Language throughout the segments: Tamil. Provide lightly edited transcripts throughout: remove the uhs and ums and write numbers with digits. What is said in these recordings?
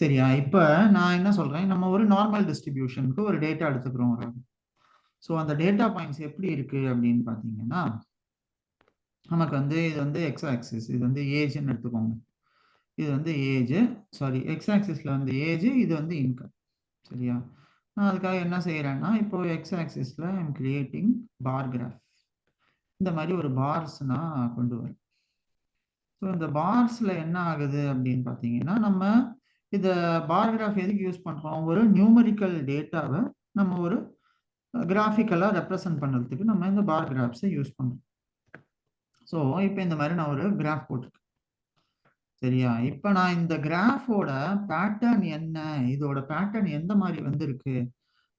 சரியா? இப்ப நான் என்ன சொல்றேன், நம்ம ஒரு நார்மல் டிஸ்ட்ரிபியூஷனுக்கு ஒரு டேட்டா எடுத்துக்கிறோம். ஸோ அந்த டேட்டா பாயிண்ட்ஸ் எப்படி இருக்கு அப்படின்னு பார்த்தீங்கன்னா, நமக்கு வந்து இது வந்து எக்ஸ் ஆக்சிஸ், இது வந்து ஏஜ்ன்னு எடுத்துக்கோங்க. இது வந்து ஏஜ், சாரி எக்ஸ் ஆக்சிஸ்ல வந்து ஏஜ், இது வந்து இன்கம். சரியா? நான் அதுக்காக என்ன செய்யறேன்னா, இப்போ எக்ஸ் ஆக்சிஸ்ல I am creating bar graph. இந்த மாதிரி ஒரு பார்ஸ் நான் கொண்டு வரேன். ஸோ இந்த பார்ஸ்ல என்ன ஆகுது அப்படின்னு பார்த்தீங்கன்னா, நம்ம இத பார் கிராஃப் எதுக்கு யூஸ் பண்றோம்? ஒரு நியூமெரிக்கல் டேட்டாவை நம்ம ஒரு கிராஃபிக்கலா ரெப்ரசன்ட் பண்றதுக்கு நம்ம இந்த பார் கிராஃப்ஸை யூஸ் பண்றோம். ஸோ இப்போ இந்த மாதிரி நான் ஒரு கிராஃப் போட்டிருக்கேன். சரியா? இப்போ நான் இந்த கிராஃபோட பேட்டர்ன் என்ன, இதோட பேட்டர்ன் எந்த மாதிரி வந்திருக்கு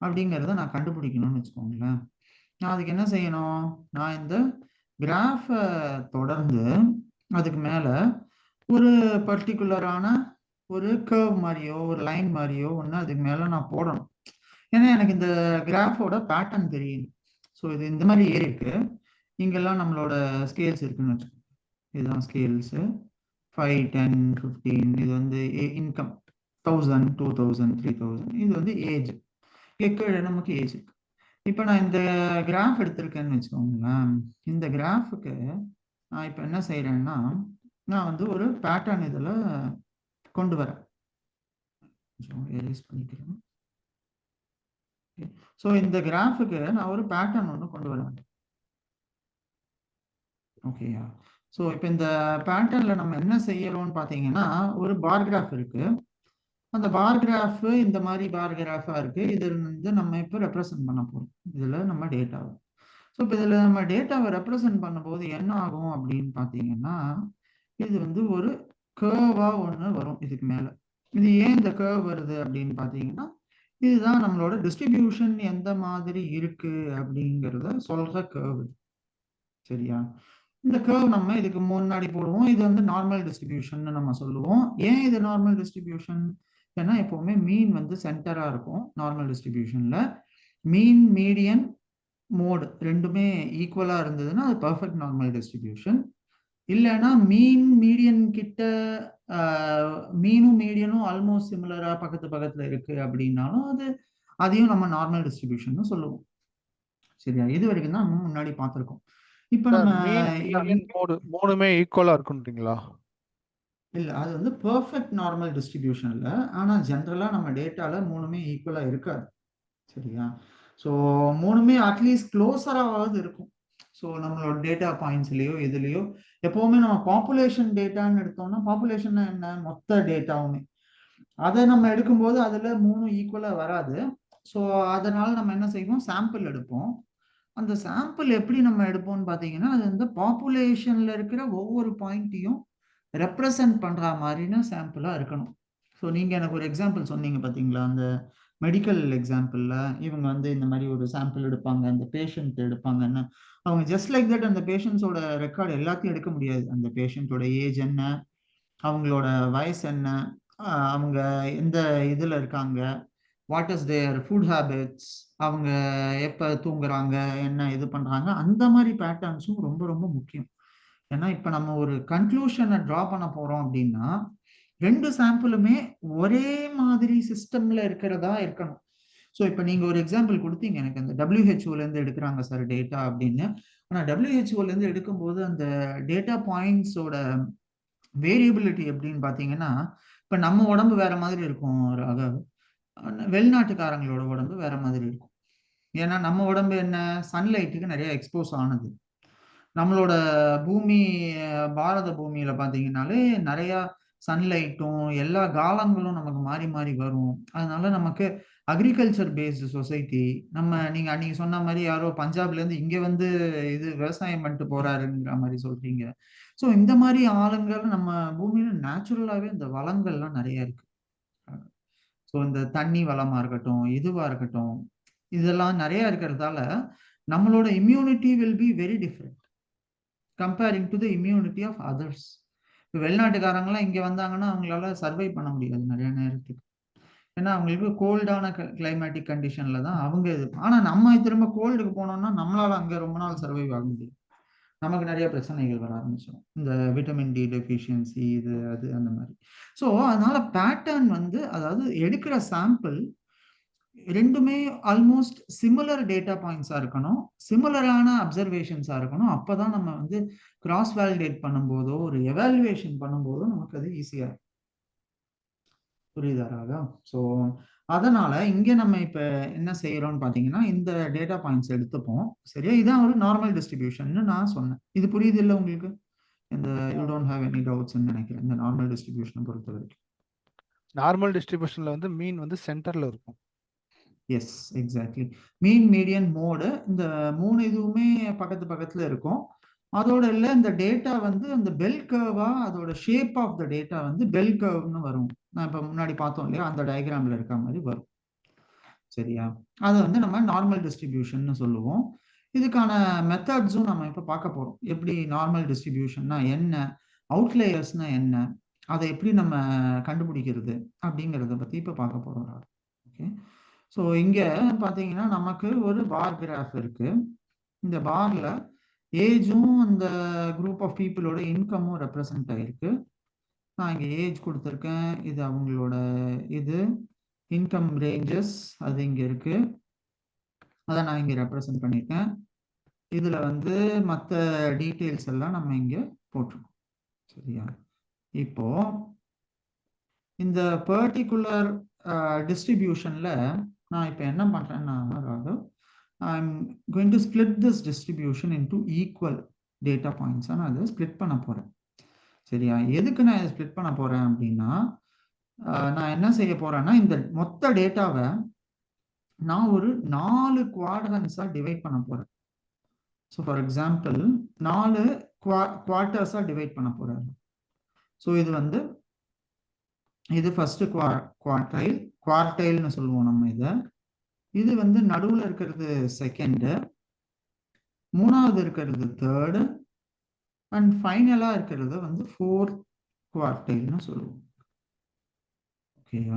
அப்படிங்கிறத நான் கண்டுபிடிக்கணும்னு வச்சுக்கோங்களேன். நான் அதுக்கு என்ன செய்யணும்? நான் இந்த கிராஃபை தொடர்ந்து அதுக்கு மேல ஒரு பர்டிகுலரான ஒரு கர்வ் மாதிரியோ ஒரு லைன் மாதிரியோ ஒன்று அதுக்கு மேல நான் போடணும். ஏன்னா எனக்கு இந்த கிராஃபோட பேட்டர்ன் தெரியும். ஸோ இது இந்த மாதிரி ஏறி இருக்கு. இங்கெல்லாம் நம்மளோட ஸ்கேல்ஸ் இருக்குன்னு வச்சுக்கோங்க. இதுதான் ஸ்கேல்ஸு 5, 10, 15. இது வந்து இன்கம் 1000, 2000, 3000. இது வந்து ஏஜ். கீழே நமக்கு ஏஜ் இருக்கு. இப்போ நான் இந்த கிராஃப் எடுத்திருக்கேன்னு வச்சுக்கோங்களேன். இந்த கிராஃபுக்கு நான் இப்போ என்ன செய்யறேன்னா, நான் வந்து ஒரு பேட்டர்ன் இதில் கொண்டு வரேன். எரேஸ் பண்ணிக்கிறேன். ஸோ இந்த கிராஃபுக்கு நான் ஒரு பேட்டர்ன் ஒன்று கொண்டு வரேன். ஓகேயா? ஸோ இப்போ இந்த பேட்டர்னில் நம்ம என்ன செய்யறோம்னு பார்த்தீங்கன்னா, ஒரு பார் கிராஃப் இருக்கு. அந்த பார் கிராஃப் இந்த மாதிரி பார் கிராஃபாக இருக்கு. இது வந்து நம்ம இப்போ ரெப்ரசன்ட் பண்ண போகிறோம். இதில் நம்ம டேட்டாவை. ஸோ இப்போ இதில் நம்ம டேட்டாவை ரெப்ரசன்ட் பண்ணும்போது என்ன ஆகும் அப்படின்னு பார்த்தீங்கன்னா, இது வந்து ஒரு கேர்வா ஒன்று வரும் இதுக்கு மேலே. இது ஏன் இந்த கேர்வ் வருது அப்படின்னு பார்த்தீங்கன்னா, இதுதான் நம்மளோட டிஸ்ட்ரிபியூஷன் எந்த மாதிரி இருக்கு அப்படிங்கிறத சொல்ற கேர்வ். சரியா? இந்த கேர்வ் நம்ம இதுக்கு முன்னாடி போடுவோம். இது வந்து நார்மல் டிஸ்ட்ரிபியூஷன் நம்ம சொல்லுவோம். ஏன் இது நார்மல் டிஸ்ட்ரிபியூஷன்? ஏன்னா எப்பவுமே மீன் வந்து சென்டரா இருக்கும் நார்மல் டிஸ்ட்ரிபியூஷன்ல. மீன், மீடியன், மோடு ரெண்டுமே ஈக்குவலா இருந்ததுன்னா அது பர்ஃபெக்ட் நார்மல் டிஸ்ட்ரிபியூஷன். இல்லைன்னா மீன் மீடியன் கிட்ட மீனும் மீடியனும் ஆல்மோஸ்ட் சிமிலரா பக்கத்து பக்கத்துல இருக்கு அப்படின்னாலும் அதையும் நம்ம நார்மல் டிஸ்ட்ரிபியூஷன் சொல்லுவோம். சரியா? இது வரைக்கும் தான் நம்ம முன்னாடி பார்த்துருக்கோம். இப்ப நம்ம மூணுமே ஈக்குவலா இருக்குன்றீங்களா? இல்ல அது வந்து பெர்ஃபெக்ட் நார்மல் டிஸ்ட்ரிபியூஷன்ல. ஆனா ஜென்ரலா நம்ம டேட்டால மூணுமே ஈக்குவலா இருக்காது. சரியா? ஸோ மூணுமே அட்லீஸ்ட் க்ளோஸராவது இருக்கும். ஸோ நம்மளோட டேட்டா பாயிண்ட்ஸ்லயோ எதுலயோ எப்பவுமே நம்ம பாப்புலேஷன் டேட்டான்னு எடுத்தோம்னா, பாப்புலேஷன் என்ன மொத்த டேட்டாவுமே அதை நம்ம எடுக்கும்போது அதுல மூணும் ஈக்குவலா வராது. ஸோ அதனால நம்ம என்ன செய்வோம்? சாம்பிள் எடுப்போம். அந்த சாம்பிள் எப்படி நம்ம எடுப்போம்னு பார்த்தீங்கன்னா, அது வந்து பாப்புலேஷன்ல இருக்கிற ஒவ்வொரு பாயிண்ட்டையும் ரெப்ரசன்ட் பண்ற மாதிரினா சாம்பிளா இருக்கணும். ஸோ நீங்க எனக்கு ஒரு எக்ஸாம்பிள் சொன்னீங்க பார்த்தீங்களா? அந்த மெடிக்கல் எக்ஸாம்பிள்ல இவங்க வந்து இந்த மாதிரி ஒரு சாம்பிள் எடுப்பாங்க, அந்த பேஷண்ட் எடுப்பாங்கன்னு. அவங்க ஜஸ்ட் லைக் தட் அந்த பேஷண்ட்ஸோட ரெக்கார்டு எல்லாத்தையும் எடுக்க முடியாது. அந்த பேஷண்ட்டோட ஏஜ் என்ன, அவங்களோட வயசு என்ன, அவங்க எந்த இதுல இருக்காங்க, what is there food habits, அவங்க எப்போ தூங்குறாங்க, என்ன இது பண்றாங்க, அந்த மாதிரி பேட்டர்ன்ஸும் ரொம்ப ரொம்ப முக்கியம். ஏன்னா இப்போ நம்ம ஒரு கன்க்ளூஷனை ட்ரா பண்ண போறோம் அப்படின்னா, ரெண்டு சாம்பிளுமே ஒரே மாதிரி சிஸ்டம்ல இருக்கிறதா இருக்கணும். ஸோ இப்போ நீங்க ஒரு எக்ஸாம்பிள் கொடுத்தீங்க எனக்கு, அந்த டபிள்யூஹெச்ஓல இருந்து எடுக்கிறாங்க சார் டேட்டா அப்படின்னு. ஆனால் டபிள்யூஹெச்ஓல இருந்து எடுக்கும்போது அந்த டேட்டா பாயிண்ட்ஸோட வேரியபிலிட்டி எப்படின்னு பார்த்தீங்கன்னா, இப்போ நம்ம உடம்பு வேற மாதிரி இருக்கும் ராகவ், வெளிநாட்டுக்காரங்களோட உடம்பு வேற மாதிரி இருக்கும். ஏன்னா நம்ம உடம்பு என்ன, சன்லைட்டுக்கு நிறைய எக்ஸ்போஸ் ஆனது. நம்மளோட பூமி, பாரத பூமியில பார்த்தீங்கன்னாலே நிறைய சன்லைட்டும் எல்லா காலங்களும் நமக்கு மாறி மாறி வரும். அதனால நமக்கு அக்ரிகல்ச்சர் பேஸ்டு சொசைட்டி. நீங்க அன்னைக்கு சொன்ன மாதிரி யாரோ பஞ்சாப்ல இருந்து இங்க வந்து இது விவசாயம் பண்ணிட்டு போறாருங்கிற மாதிரி சொல்றீங்க. ஸோ இந்த மாதிரி ஆளுங்கள் நம்ம பூமியில நேச்சுரலாவே இந்த வளங்கள்லாம் நிறைய இருக்கு. ஸோ இந்த தண்ணி வளமா இருக்கட்டும், இதுவா இருக்கட்டும், இதெல்லாம் நிறைய இருக்கிறதால நம்மளோட immunity will be very different comparing to the immunity of others. இப்போ வெளிநாட்டுக்காரங்களாம் இங்கே வந்தாங்கன்னா அவங்களால சர்வை பண்ண முடியாது நிறைய நேரத்துக்கு. ஏன்னா அவங்களுக்கு கோல்டான கிளைமேட்டிக் கண்டிஷன்ல தான் அவங்க இது. ஆனால் நம்ம திரும்ப கோல்டுக்கு போனோம்னா நம்மளால அங்கே ரொம்ப நாள் சர்வைவ் ஆக முடியும். நமக்கு நிறைய பிரச்சனைகள் வர ஆரம்பிச்சிடும். இந்த விட்டமின் டி டெஃபிஷியன்சி இது அது அந்த மாதிரி. ஸோ அதனால பேட்டர்ன் வந்து அதாவது எடுக்கிற சாம்பிள் ரெண்டுமே ஆல்மோஸ்ட் சிமிலர் டேட்டா பாயிண்ட்ஸா இருக்கணும், சிமிலரான அப்சர்வேஷன்ஸா இருக்கணும். அப்பதான் நம்ம வந்து கிராஸ் வேலிடேட் பண்ணும்போதோ ஒரு எவாலுவேஷன் பண்ணும்போதோ நமக்கு அது ஈஸியா இருக்கும். புரியுதா ராகா? ஸோ அதனால இங்க நம்ம இப்ப என்ன செய்யறோம்னு பாத்தீங்கன்னா இந்த டேட்டா பாயிண்ட்ஸ் எடுத்துப்போம். சரியா? இதான் ஒரு நார்மல் டிஸ்ட்ரிபியூஷன் நான் சொன்னேன். இது புரியுது இல்ல உங்களுக்கு? இந்த you don't have any doubts நினைக்கிறேன் இந்த நார்மல் டிஸ்ட்ரிபியூஷனை பொறுத்த வரைக்கும். நார்மல் டிஸ்ட்ரிபியூஷன்ல வந்து மீன் வந்து சென்டர்ல இருக்கும். Yes exactly. Mean median mode இந்த 3 இதுவுமே பக்கத்து பக்கத்துல இருக்கும். அதோட இல்ல இந்த டேட்டா வந்து அந்த பெல் கர்வா அதோட ஷேப் ஆஃப் த டேட்டா வந்து பெல் கர்வ்னு வரும். நான் இப்ப முன்னாடி பார்த்தோம் இல்லையா அந்த டயக்ராம்ல இருக்க மாதிரி வரும். சரியா? அது வந்து நம்ம நார்மல் டிஸ்ட்ரிபியூஷன் சொல்லுவோம். இதுக்கான மெத்தட்ஸும் நம்ம இப்ப பார்க்க போறோம். எப்படி நார்மல் டிஸ்ட்ரிபியூஷன்னா என்ன, அவுட்லேயர்ஸ்னா என்ன, அதை எப்படி நம்ம கண்டுபிடிக்கிறது அப்படிங்கிறத பத்தி இப்ப பார்க்க போறோம். ஓகே. ஸோ இங்க பாத்தீங்கன்னா நமக்கு ஒரு பார் கிராஃப் இருக்கு. இந்த பார்ல ஏஜும் அந்த குரூப் ஆஃப் பீப்புளோட இன்கமும் ரெப்ரசன்ட் ஆயிருக்கு. நான் இங்க ஏஜ் கொடுத்துருக்கேன். இது அவங்களோட இது இன்கம் ரேஞ்சஸ் அது இங்க இருக்கு. அதை நான் இங்க ரெப்ரசன்ட் பண்ணியிருக்கேன். இதுல வந்து மற்ற டீட்டெயில்ஸ் எல்லாம் நம்ம இங்க போட்டிருக்கோம். சரியா? இப்போ இந்த பர்டிகுலர் டிஸ்ட்ரிபியூஷன்ல நான் இப்போ என்ன பண்றேன்னா Raghav, I'm going to split this distribution into equal data points. நான் அதை ஸ்பிளிட் பண்ண போறேன். சரியா? எதுக்கு நான் இதை ஸ்பிளிட் பண்ண போறேன் அப்படின்னா நான் என்ன செய்ய போறேன்னா இந்த மொத்த டேட்டாவை நான் ஒரு 4 குவாட்ரன்ஸா டிவைட் பண்ண போறேன். ஸோ ஃபார் எக்ஸாம்பிள் 4 குவார்ட்டர்ஸா டிவைட் பண்ண போறேன். ஸோ இது வந்து இது ஃபர்ஸ்ட் குவார்டைல்னு சொல்லுவோம் நம்ம இதை. இது வந்து நடுவுல இருக்கிறது செகண்ட், மூணாவது இருக்கிறது தேர்டு, அண்ட் ஃபைனலா இருக்கிறது வந்து ஃபோர்த் குவார்டைல்னு சொல்லுவோம்.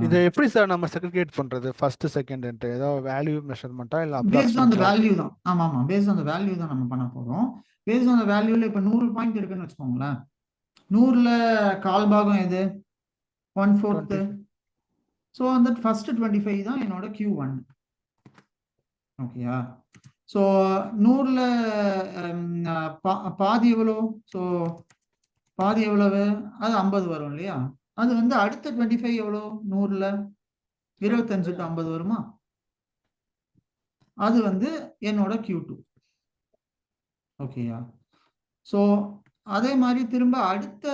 இதை எப்படி சார் நம்ம செக்ரிகேட் பண்றது? ஃபர்ஸ்ட் செகண்ட் ஏதாவது வேல்யூ மெஷர்மெண்டா இல்ல பேஸ்ட் ஆன் தி அப்ராக்ஸிமேட்டா? வேல்யூ தான். ஆமா ஆமா, பேஸ்ட் ஆன் தி வேல்யூ தான் நம்ம பண்ண போறோம். பேஸ்ட் ஆன் தி வேல்யூல இப்ப 100 பாயிண்ட் இருக்குன்னு வச்சுக்கோங்களேன். 100ல கால் பாகம் எது? 1/4. ஸோ அந்த ஃபர்ஸ்ட் 25 தான் என்னோட Q1. ஓகேயா? ஸோ 100ல பாதி எவ்வளோ? ஸோ பாதி எவ்வளவு? அது 50 வரும் இல்லையா? அது வந்து அடுத்த 25 எவ்வளோ? 100ல 25 to 50 வருமா? அது வந்து என்னோட Q2. ஓகேயா? ஸோ அதே மாதிரி திரும்ப அடுத்த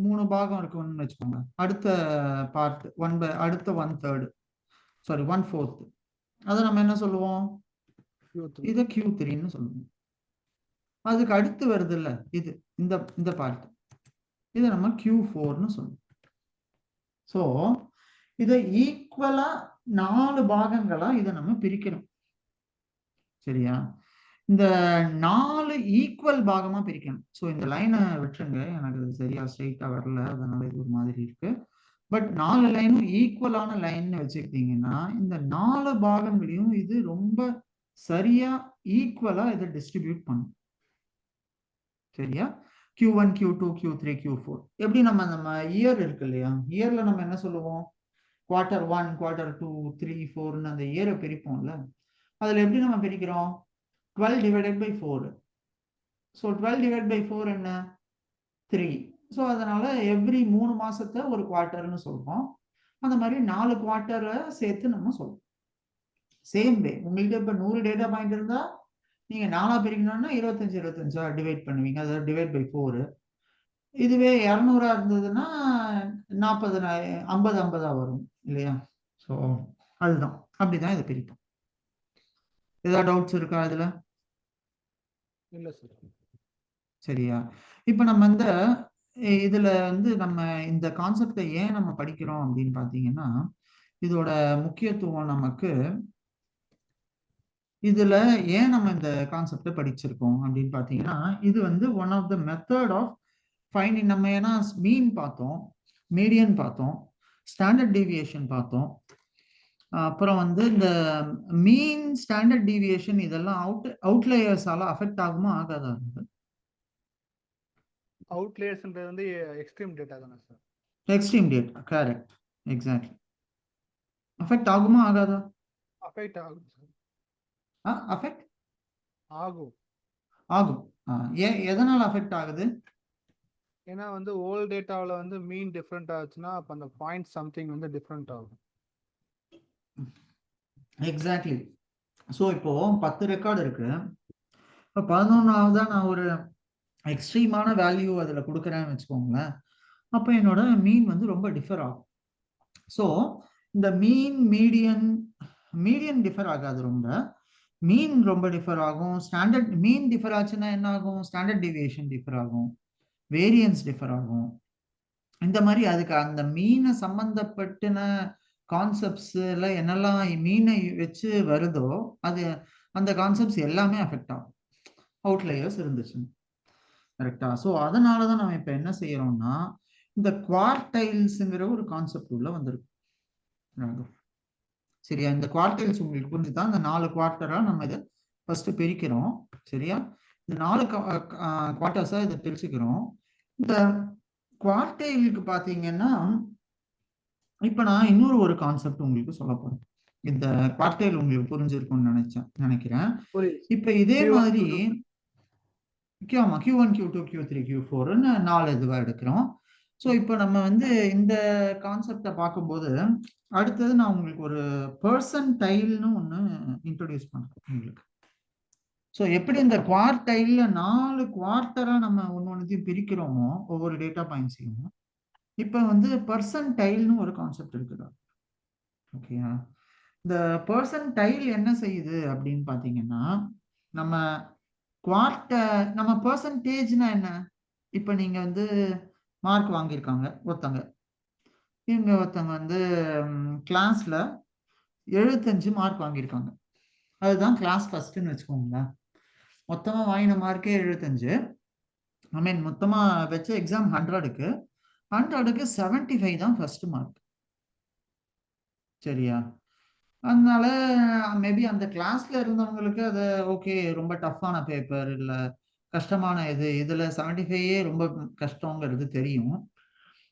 3 பாகம் இருக்குன்னு வச்சுக்கோங்க. அடுத்த பார்ட் அடுத்த 1/3 சாரி 1/4 அதை நம்ம என்ன சொல்லுவோம்? இதை Q3ன்னு சொல்லுவோம். அதுக்கு அடுத்து வருது இல்ல இது இந்த பார்ட், இதை நம்ம Q4ன்னு சொல்லுவோம். ஸோ இதை ஈக்குவலா 4 பாகங்களா இதை நம்ம பிரிக்கிறோம். சரியா? இந்த 4 ஈக்குவல் பாகமா பிரிக்கணும். ஸோ இந்த லைனை விட்டுருங்க, எனக்கு சரியா ஸ்ட்ரெயிட்டா வரல, அதனால இது ஒரு மாதிரி இருக்கு. பட் 4 லைனும் ஈக்குவலான லைன்னு வச்சுக்கிட்டீங்கன்னா இந்த 4 பாகங்களையும் இது ரொம்ப சரியா ஈக்குவலா இதை டிஸ்ட்ரிபியூட் பண்ணும். சரியா? Q1 Q2 Q3 Q4 எப்படி நம்ம இயர் இருக்கு இல்லையா? இயர்ல நம்ம என்ன சொல்லுவோம்? Q1 Q2 3 4ன்னு அந்த இயரை பிரிப்போம்ல. அதுல எப்படி நம்ம பிரிக்கிறோம்? 12 divided by 4. So 12 divided by 4 என்ன? 3. ஸோ அதனால எவ்ரி 3 மாசத்தை ஒரு குவார்ட்டர்னு சொல்றோம். அந்த மாதிரி 4 குவார்ட்டரை சேர்த்து நம்ம சொல்றோம். சேம் வே உங்கள்கிட்ட இப்ப 100 டேட்டா பாயிண்ட் இருந்தா நீங்க 4ஆ பிரிக்கணும்னா 25 டிவைட் பண்ணுவீங்க, அதாவது டிவைட் பை 4. இதுவே 200 இருந்ததுன்னா 40 50 வரும் இல்லையா? ஸோ அதுதான், அப்படிதான் இதை பிரிப்போம். ஏதாவது டவுட்ஸ் இருக்கா இதுல? இல்ல சார். சரியா? இப்ப நம்ம இதுல வந்து நம்ம இந்த கான்செப்டை ஏன் நம்ம படிக்கிறோம் அப்படின்னு பாத்தீங்கன்னா இதோட முக்கியத்துவம் நமக்கு இதுல ஏன் நம்ம இந்த கான்செப்டை படிச்சிருக்கோம் அப்படின்னு பாத்தீங்கன்னா இது வந்து one of the method of finding. நம்ம ஏன்னா மீன் பார்த்தோம், மீடியன் பார்த்தோம், ஸ்டாண்டர்ட் டீவியேஷன் பார்த்தோம். அப்புறம் வந்து இந்த மீன் ஸ்டாண்டர்ட் டீவியேஷன் இதெல்லாம் அவுட்லேயர்ஸால அஃபெக்ட் ஆகுமா ஆகாதா? அவுட்லேயர்ஸ்ன்றது வந்து எக்ஸ்ட்ரீம் டேட்டா தானே sir? Extreme data, correct, exactly. Affect ஆகுமா ஆகாதா? அஃபெக்ட் ஆகும் சார். அஃபெக்ட் ஆகும். ஆகும். எதனால அஃபெக்ட் ஆகுது? ஏன்னா வந்து ஓல்ட் டேட்டாவில் வந்து மீன் டிஃப்ரெண்ட் ஆச்சுன்னா அப்போ அந்த பாயிண்ட் சம்திங் வந்து டிஃப்ரெண்ட் ஆகும். எக்ஸாக்ட்லி. ஸோ இப்போ 10 ரெக்கார்டு இருக்கு. இப்போ 11ஆவதா நான் ஒரு எக்ஸ்ட்ரீமான வேல்யூ அதில் கொடுக்குறேன்னு வச்சுக்கோங்களேன். அப்போ என்னோட மீன் வந்து ரொம்ப டிஃபர் ஆகும். ஸோ இந்த மீடியன் டிஃபர் ஆகாது, ரொம்ப மீன் ரொம்ப டிஃபர் ஆகும். ஸ்டாண்டர்ட் மீன் டிஃபர் ஆச்சுன்னா என்ன ஆகும்? ஸ்டாண்டர்ட் டிவியேஷன் டிஃபர் ஆகும், வேரியன்ஸ் டிஃபர் ஆகும். இந்த மாதிரி அதுக்கு அந்த மீனை சம்பந்தப்பட்டின கான்செப்ட்ஸ்ல என்னெல்லாம் மீனை வச்சு வருதோ அது அந்த கான்செப்ட்ஸ் எல்லாமே அஃபெக்ட் ஆகும் அவுட்லேயர்ஸ் இருந்துச்சுன்னு. கரெக்டா? ஸோ அதனால தான் நம்ம இப்போ என்ன செய்யறோம்னா இந்த குவார்டைல்ஸுங்கிற ஒரு கான்செப்ட் உள்ள வந்திருக்கு. சரியா? இந்த குவார்டைல்ஸ் உங்களுக்கு புரிஞ்சுதான். இந்த 4 குவார்ட்டரா நம்ம இதை ஃபர்ஸ்ட் பிரிக்கிறோம். சரியா? இந்த 4 குவார்ட்டர்ஸா இதை பிரிச்சுக்கிறோம். இந்த குவார்டைலுக்கு பாத்தீங்கன்னா இப்ப நான் இன்னொரு ஒரு கான்செப்ட் உங்களுக்கு சொல்ல போறேன். இந்த குவார்டைல் உங்களுக்கு புரிஞ்சிருக்கும்னு நினைக்கிறேன். இப்ப இதே மாதிரி ஆமா Q1 Q2 Q3 Q4ன்னு 4 இதுவா எடுக்கிறோம். ஸோ இப்போ நம்ம வந்து இந்த கான்செப்டை பார்க்கும்போது அடுத்தது நான் உங்களுக்கு ஒரு பர்சன்டைல்னு ஒன்று இன்ட்ரோடியூஸ் பண்றேன் உங்களுக்கு. ஸோ எப்படி இந்த குவார்டைல்ல 4 குவார்ட்டரா நம்ம ஒன்னொன்னுத்தையும் பிரிக்கிறோமோ ஒவ்வொரு டேட்டா பாயிண்ட்ஸையும், இப்போ வந்து பர்சன்டைல்னு ஒரு கான்செப்ட் இருக்குதா? ஓகேயா? இந்த பர்சன்டைல் என்ன செய்யுது அப்படின்னு பார்த்தீங்கன்னா நம்ம நம்ம பர்சன்டேஜ்னா என்ன? இப்போ நீங்க வந்து மார்க் வாங்கியிருக்காங்க ஒருத்தங்க, ஒருத்தங்க வந்து கிளாஸ்ல 75 மார்க் வாங்கியிருக்காங்க. அதுதான் கிளாஸ் ஃபர்ஸ்ட்னு வச்சுக்கோங்களேன். மொத்தமா வாங்கின மார்க்கே 75. ஐ மீன் மொத்தமா வச்ச எக்ஸாம் 100க்கு 75 தான் ஃபர்ஸ்ட் மார்க். சரியா? அதனால மேபி அந்த கிளாஸ்ல இருந்தவங்களுக்கு அது ஓகே, ரொம்ப டஃப்பான பேப்பர் இல்ல கஷ்டமான இதுல 75 ரொம்ப கஷ்டங்கிறது தெரியும்.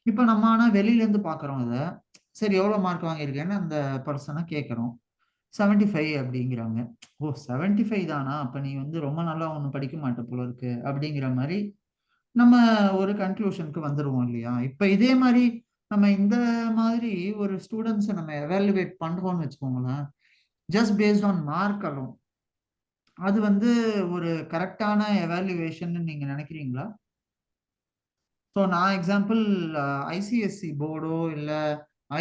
இப்ப நம்ம ஆனா வெளியில இருந்து பாக்குறோம் இத. சரி எவ்வளவு மார்க் வாங்கியிருக்கேன்னு அந்த பர்சனை கேட்கிறோம். 75 அப்படிங்கிறாங்க. ஓ 75 தானா, அப்ப நீ வந்து ரொம்ப நல்லா ஒன்னும் படிக்க மாட்ட போல இருக்கு அப்படிங்கிற மாதிரி நம்ம ஒரு கன்க்ளூஷனுக்கு வந்துருவோம் இல்லையா? இப்ப இதே மாதிரி நம்ம இந்த மாதிரி ஒரு ஸ்டூடெண்ட்ஸை நம்ம எவாலுவேட் பண்றோம்னு வச்சுக்கோங்களேன், just based on mark alone, அது வந்து ஒரு கரெக்டான எவாலுவேஷன் நீங்க நினைக்கிறீங்களா? ஸோ நான் எக்ஸாம்பிள் ஐசிஎஸ்சி போர்டோ இல்லை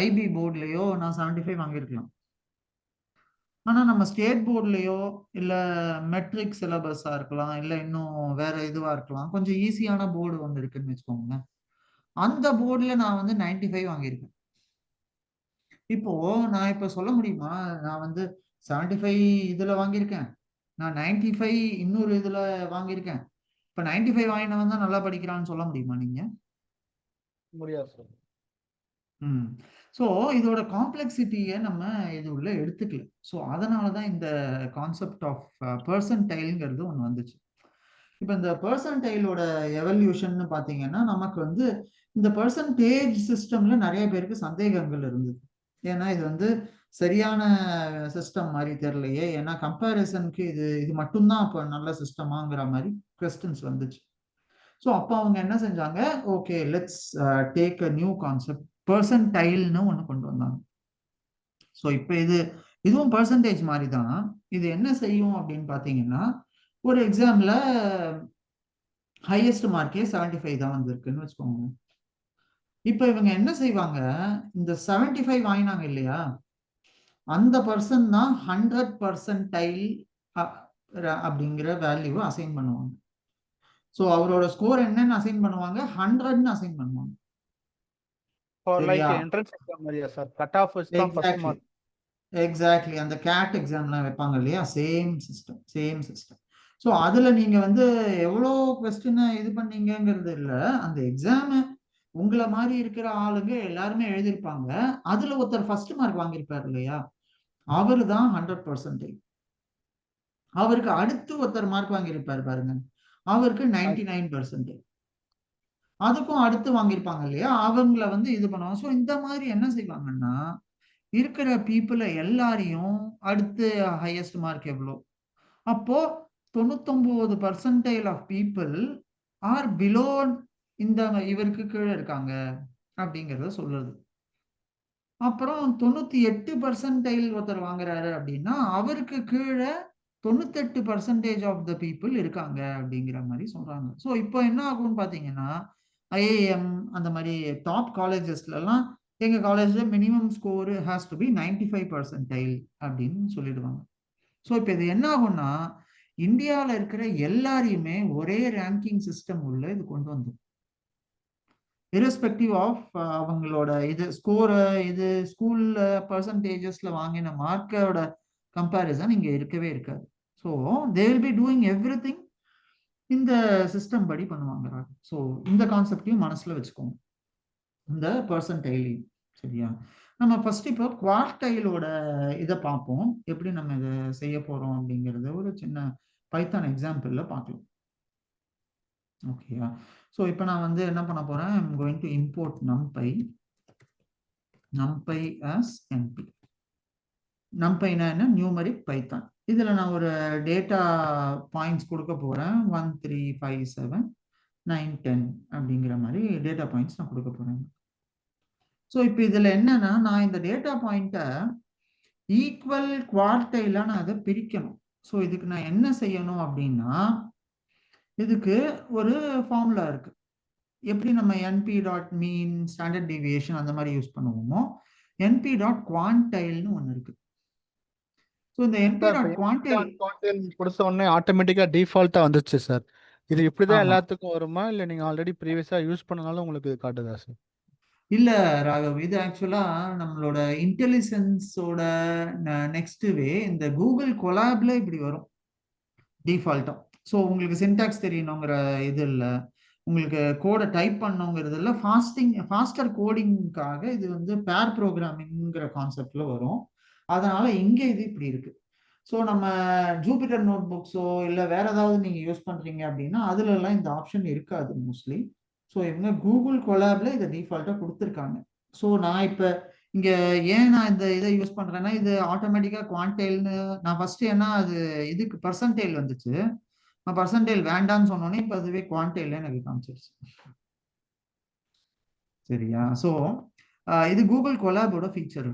ஐபி போர்ட்லேயோ நான் 75 வாங்கியிருக்கலாம். ஆனால் நம்ம ஸ்டேட் போர்ட்லேயோ இல்லை மெட்ரிக் சிலபஸாக இருக்கலாம், இல்லை இன்னும் வேற இதுவாக இருக்கலாம், கொஞ்சம் ஈஸியான போர்டு வந்து இருக்குன்னு வச்சுக்கோங்களேன், அந்த போர்டில் நான் வந்து 95 வாங்கியிருக்கேன். இப்போ நான் இப்போ சொல்ல முடியுமா நான் வந்து 75 இதில் வாங்கியிருக்கேன், நான் 95 இன்னொரு இதில் வாங்கியிருக்கேன், இப்போ 95 வாங்கினவன் தான் நல்லா படிக்கிறான்னு சொல்ல முடியுமா நீங்க? முடியாது சார். ஸோ இதோட காம்ப்ளெக்சிட்டியை நம்ம இது உள்ள எடுத்துக்கல. ஸோ அதனால தான் இந்த கான்செப்ட் ஆஃப் பர்சன்டைல்ங்கிறது ஒன்று வந்துச்சு. இப்போ இந்த பர்சன்டைலோட எவல்யூஷன் பார்த்தீங்கன்னா நமக்கு வந்து இந்த பர்சன்டேஜ் சிஸ்டம்ல நிறைய பேருக்கு சந்தேகங்கள் இருந்தது. ஏன்னா இது வந்து சரியான சிஸ்டம் மாதிரி தெரியலையே, ஏன்னா கம்பேரிசனுக்கு இது மட்டும்தான் இப்போ நல்ல சிஸ்டமாங்கிற மாதிரி கொஸ்டின்ஸ் வந்துச்சு. ஸோ அப்போ அவங்க என்ன செஞ்சாங்க, okay let's take a new concept, பர்சன்டைல்னு ஒன்று கொண்டு வந்தாங்க. ஸோ இப்போ இதுவும் பர்சன்டேஜ் மாதிரி தான். இது என்ன செய்யும் அப்படின்னு பார்த்தீங்கன்னா ஒரு எக்ஸாம்ல ஹையஸ்ட் மார்க்கே 75 தான் வந்திருக்குன்னு வச்சுக்கோங்க. இப்போ இவங்க என்ன செய்வாங்க, இந்த 75 வாங்கினாங்க இல்லையா, அந்த பர்சன் தான் 100% அப்படிங்கிற வேல்யூ அசைன் பண்ணுவாங்க. ஸோ அவரோட ஸ்கோர் என்னன்னு அசைன் பண்ணுவாங்க, 100ன்னு அசைன் பண்ணுவாங்க. எக்ஸாக்ட்லி அந்த கேட் எக்ஸாம்லாம் வைப்பாங்க இல்லையா, சேம் சிஸ்டம். ஸோ அதுல நீங்க வந்து எவ்வளோ கொஸ்டினை இது பண்ணீங்கிறது இல்லை, அந்த எக்ஸாம் உங்களை மாதிரி இருக்கிற ஆளுங்க எல்லாருமே எழுதியிருப்பாங்க, அதுல ஒருத்தர் ஃபர்ஸ்ட் மார்க் வாங்கியிருப்பாரு இல்லையா, அவரு தான் 100%. அவருக்கு அடுத்து ஒருத்தர் மார்க் வாங்கியிருப்பாரு பாருங்க, அவருக்கு 99%. அதுக்கும் அடுத்து வாங்கியிருப்பாங்க இல்லையா, அவங்கள வந்து இது பண்ணுவாங்க. ஸோ இந்த மாதிரி என்ன செய்வாங்கன்னா, இருக்கிற பீப்புளை எல்லாரையும் அடுத்து ஹையஸ்ட் மார்க் எவ்வளோ, அப்போ 99% ஆஃப் பீப்புள் ஆர் பிலோ இந்த இவருக்கு கீழே இருக்காங்க அப்படிங்கிறத சொல்றது. அப்புறம் 98% ஒருத்தர் வாங்குறாரு அப்படின்னா அவருக்கு கீழே 98% ஆஃப் த பீப்புள் இருக்காங்க அப்படிங்கிற மாதிரி சொல்றாங்க. ஸோ இப்போ என்ன ஆகும்னு பார்த்தீங்கன்னா, ஐஏஎம் அந்த மாதிரி டாப் காலேஜஸ்லாம் எங்க காலேஜ்ல minimum score has to be 95% அப்படின்னு சொல்லிடுவாங்க. ஸோ இப்போ இது என்ன ஆகும்னா, இந்தியாவில் இருக்கிற எல்லாரையுமே ஒரே ரேங்கிங் சிஸ்டம் உள்ள இது கொண்டு வந்து, irrespective ஆஃப் அவங்களோட இது ஸ்கோரை, இது ஸ்கூல்ல பர்சன்டேஜஸ்ல வாங்கின மார்க்கோட கம்பேரிசன் இங்க இருக்கவே இருக்காது. So they will be doing every thing இந்த சிஸ்டம் படி பண்ணுவாங்க. ஸோ இந்த கான்செப்டையும் மனசுல வச்சுக்கோங்க, இந்த பர்சன்டைலையும். சரியா? நம்ம ஃபர்ஸ்ட் இப்போ குவார்டைலோட இதை பார்ப்போம், எப்படி நம்ம இதை செய்ய போறோம் அப்படிங்கறத ஒரு சின்ன பைத்தான் எக்ஸாம்பிள்ல பார்க்கலாம். ஓகேயா? ஸோ இப்போ நான் வந்து என்ன பண்ண போறேன், I'm going to import numpy as np. numpyனா என்ன, நியூமரிக் பைத்தான். இதுல நான் ஒரு டேட்டா பாயிண்ட்ஸ் கொடுக்க போறேன், 1 3 5 7 9 10 அப்படிங்கிற மாதிரி டேட்டா பாயிண்ட்ஸ் நான் கொடுக்க போறேன். ஸோ இப்போ இதுல என்னன்னா, நான் இந்த டேட்டா பாயிண்ட்டை ஈக்குவல் குவார்டைலா நான் அதை பிரிக்கணும். ஸோ இதுக்கு நான் என்ன செய்யணும் அப்படின்னா, இதுக்கு ஒரு ஃபார்முலா இருக்கு. எப்படி நம்ம என்பி டாட் மீன், ஸ்டாண்டர்ட் டிவியேஷன் அந்த மாதிரி யூஸ் பண்ணுவோமோ, என்பி டாட் குவான்டைல்னு ஒன்று இருக்கு. ஸோ இந்த என்பி டாட் குவான்டைல் கொடுத்த உடனே ஆட்டோமேட்டிக்கா டிஃபால்ட்டா வந்துச்சு சார். இது இப்படிதான் ஆமா. எல்லாத்துக்கும் வருமா, இல்ல நீங்க ஆல்ரெடி ப்ரீவியஸா யூஸ் பண்ணனால உங்களுக்கு இது காட்டுதா சார்? இல்ல ராகவ், இது ஆக்சுவலா நம்மளோட இன்டெலிஜென்ஸோட நெக்ஸ்ட் வே இந்த கூகுள் கொலாப்ல இப்படி வரும் டிஃபால்ட்டா. ஸோ உங்களுக்கு சின்டாக்ஸ் தெரியணுங்கிற இது இல்லை, உங்களுக்கு கோடை டைப் பண்ணுங்கிறது இல்லை, ஃபாஸ்டர் கோடிங்காக இது வந்து பேர் ப்ரோக்ராமிங்கிற கான்செப்ட்ல வரும். அதனால இங்க இது இப்படி இருக்கு. ஸோ நம்ம ஜூபிட்டர் நோட் புக்ஸோ இல்லை வேற ஏதாவது நீங்க யூஸ் பண்றீங்க அப்படின்னா அதுல எல்லாம் இந்த ஆப்ஷன் இருக்காது மோஸ்ட்லி. ஸோ இவங்க கூகுள் கொலாப்ல இதை டிஃபால்ட்டா கொடுத்துருக்காங்க. ஸோ நான் இப்போ இங்க ஏன் நான் இந்த இதை யூஸ் பண்றேன்னா, இது ஆட்டோமேட்டிக்கா குவான்டைல்னு நான் ஃபர்ஸ்ட் ஏன்னா அது இதுக்கு பர்சன்டைல் வந்துச்சு, நான் பர்சன்டைல் வேண்டான்னு சொன்னோன்னே இப்போ அதுவே குவான்டைல் எனக்கு காமிச்சிருச்சு. சரியா? ஸோ இது கூகுள் கொலாபோட ஃபீச்சர்.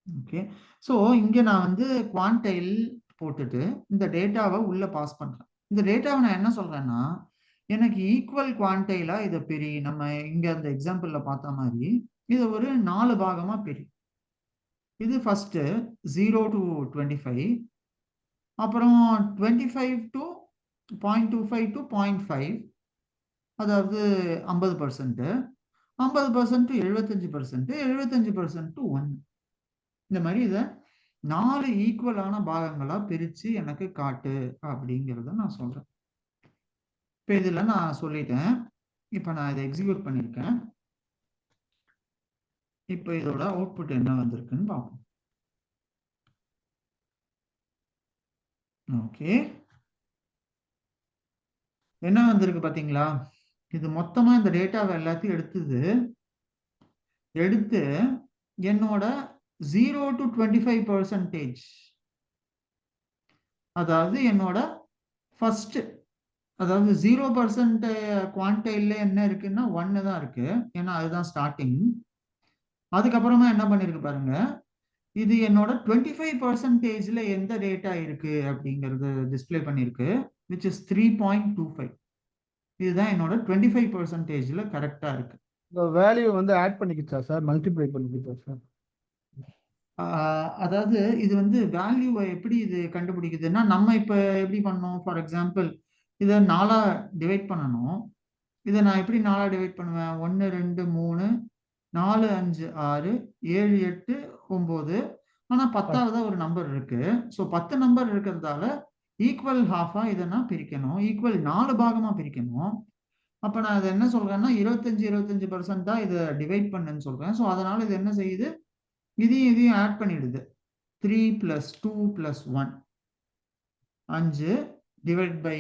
ஓகே. ஸோ இங்க நான் வந்து குவான்டைல் போட்டுட்டு இந்த டேட்டாவை உள்ள பாஸ் பண்றேன். இந்த டேட்டாவை நான் என்ன சொல்றேன்னா, எனக்கு ஈக்குவல் குவான்டைலா இதை பிரி, நம்ம இங்க அந்த எக்ஸாம்பிள்ல பார்த்த மாதிரி இதை ஒரு 4 பாகமா பிரி. இது ஃபர்ஸ்ட் 0 to 25, அப்புறம் 25 to 0.25 to 0.5, அதாவது 50%, 50% to 75%, 75% to 1. இந்த மாதிரி இதை 4 ஈக்குவலான பாகங்களா பிரிச்சு எனக்கு காட்டு அப்படிங்கிறத நான் சொல்றேன். இப்போ இதுல நான் சொல்லிட்டேன். இப்போ நான் இதை எக்ஸிக்யூட் பண்ணியிருக்கேன். இப்போ இதோட அவுட்புட் என்ன வந்திருக்குன்னு பார்ப்போம். ஓகே, என்ன வந்திருக்கு பாத்தீங்களா? இது மொத்தமா இந்த டேட்டாவை எல்லாத்தையும் எடுத்து என்னோட 0 to 25%, அதாவது என்னோட ஃபர்ஸ்ட், அதாவது 0% குவான்டைல்ல என்ன இருக்குன்னா 1 தான் இருக்கு, ஏன்னா அதுதான் ஸ்டார்டிங். அதுக்கப்புறமா என்ன பண்ணிருக்கு பாருங்க, இது என்னோட 25%ல எந்த டேட்டா இருக்கு அப்படிங்கிறது டிஸ்பிளே பண்ணிருக்கு, which is 3.25. இதுதான் என்னோட 25%ல கரெக்டா இருக்கு. இந்த வேல்யூ வந்து ஆட் பண்ணிக்கிச்சா சார், மல்டிப்ளை பண்ணிக்கிச்சா சார்? அதாவது இது வந்து வேல்யூவை எப்படி இது கண்டுபிடிக்குதுன்னா, நம்ம இப்ப எப்படி பண்ணோம், ஃபார் எக்ஸாம்பிள் இதை 4ஆ டிவைட் பண்ணணும். இதை நான் எப்படி 4ஆ டிவைட் பண்ணுவேன், 1 2 3 4 5 6 7 8 9, ஆனா 10ஆவதா ஒரு நம்பர் இருக்கு. ஸோ 10 நம்பர் இருக்கிறதால ஈக்குவல் ஹாஃபா இதை நான் பிரிக்கணும், ஈக்குவல் 4 பாகமா பிரிக்கணும். அப்ப நான் இதை என்ன சொல்றேன்னா 25% தான் இதை டிவைட் பண்ணுன்னு சொல்றேன். ஸோ அதனால இது என்ன செய்யுது, இதையும் ஆட் பண்ணிடுது. 3 + 2 + 1, 5 டிவைட் பை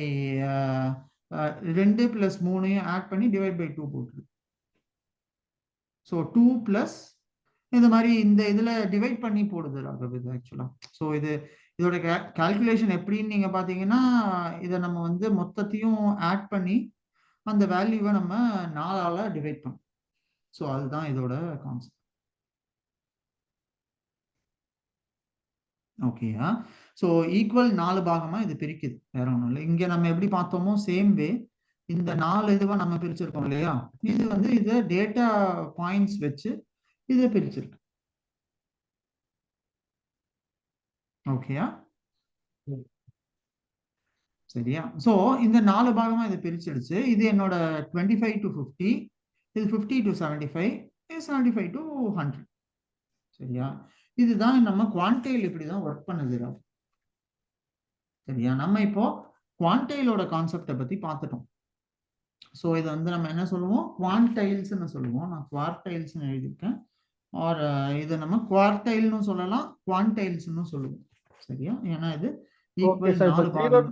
2 + 3 ஆட் பண்ணி டிவைட் பை 2 போட்டுரு. ஸோ 2 + இந்த மாதிரி இந்த இதுல டிவைட் பண்ணி போடுது ராகவ் இது ஆக்சுவலா. ஸோ இதோட கால்குலேஷன் எப்படின்னு நீங்க பாத்தீங்கன்னா, இதை நம்ம வந்து மொத்தத்தையும் ஆட் பண்ணி அந்த வேல்யூவை நம்ம 4ஆல டிவைட் பண்ணோம். ஸோ அதுதான் இதோட கான்செப்ட். ஓகேயா? ஸோ ஈக்குவல் 4 பாகமா இது பிரிக்குது, வேற ஒன்றும் இல்லை. இங்க நம்ம எப்படி பார்த்தோமோ சேம் வே இந்த 4 இதுவா நம்ம பிரிச்சிருக்கோம் இல்லையா, இது வந்து இதை டேட்டா பாயிண்ட்ஸ் வச்சு இதை பிரிச்சிருக்கு. ஓகேயா? சரியா? ஸோ இந்த 4 பாகமா இதை பிரிச்சிடுச்சு. இது என்னோட 25 to 50, இது 50 to 75, இது 75 to 100. சரியா? இதுதான் நம்ம குவான்டைல் இப்படிதான் ஒர்க் பண்ணுது. சரியா? நம்ம இப்போ குவான்டைலோட கான்செப்டை பத்தி பார்த்துட்டோம். ஸோ இதை வந்து நம்ம என்ன சொல்லுவோம், குவான்டைல்ஸ்ன்னு சொல்லுவோம். நான் குவார்டைல்ஸ்ன்னு எழுதியிருக்கேன். ஆர் இதை நம்ம குவார்டைல்னு சொல்லலாம், குவான்டைல்ஸ்ன்னு சொல்லுவோம். சரியா? ஏன்னா இது ஈக்குவல் 4 பாகம்.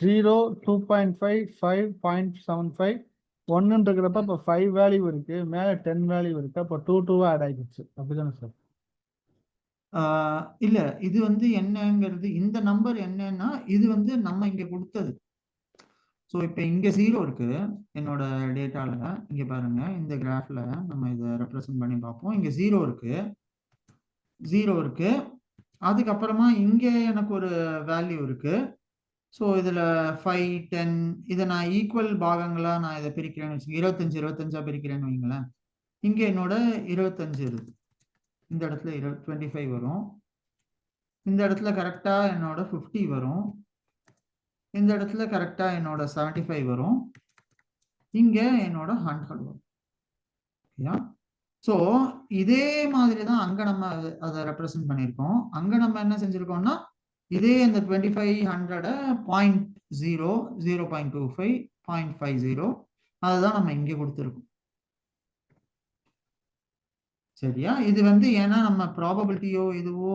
0, 2.5, 5.75, 1ன்றப்ப இப்போ 5 வேல்யூ இருக்கு, மேல 10 வேல்யூ இருக்கு, அப்போ 2 ஆட் ஆகிடுச்சு. அப்படிதானே சார்? இல்ல, இது வந்து என்னங்கிறது, இந்த நம்பர் என்னன்னா இது வந்து நம்ம இங்க கொடுத்தது. ஸோ இப்போ இங்க 0 இருக்கு என்னோட டேட்டால. இங்க பாருங்க, இந்த கிராஃப்ல நம்ம இதை ரெப்ரசன்ட் பண்ணி பார்ப்போம். இங்க 0 இருக்கு. அதுக்கப்புறமா இங்க எனக்கு ஒரு வேல்யூ இருக்கு. ஸோ இதுல 5, 10 இதை நான் ஈக்குவல் பாகங்களா நான் இதை பிரிக்கிறேன்னு வச்சுக்கோங்க. 25 25ஆ பிரிக்கிறேன்னு வைங்களேன். இங்க என்னோட 25 இருக்கு. இந்த இடத்துல 25 வரும். இந்த இடத்துல கரெக்டா என்னோட 50 வரும். இந்த இடத்துல கரெக்டா என்னோட 75 வரும். இங்க என்னோட 100 வரும். ஸோ இதே மாதிரி தான் அங்க நம்ம அதை ரெப்ரசன்ட் பண்ணியிருக்கோம். அங்க நம்ம என்ன செஞ்சிருக்கோம்னா, இதே இந்த 25 100 0.0, 0.25, 0.50 அதுதான் நம்ம இங்க கொடுத்துருக்கோம். சரியா? இது வந்து ஏன்னா நம்ம ப்ராபபிலிட்டியோ இதுவோ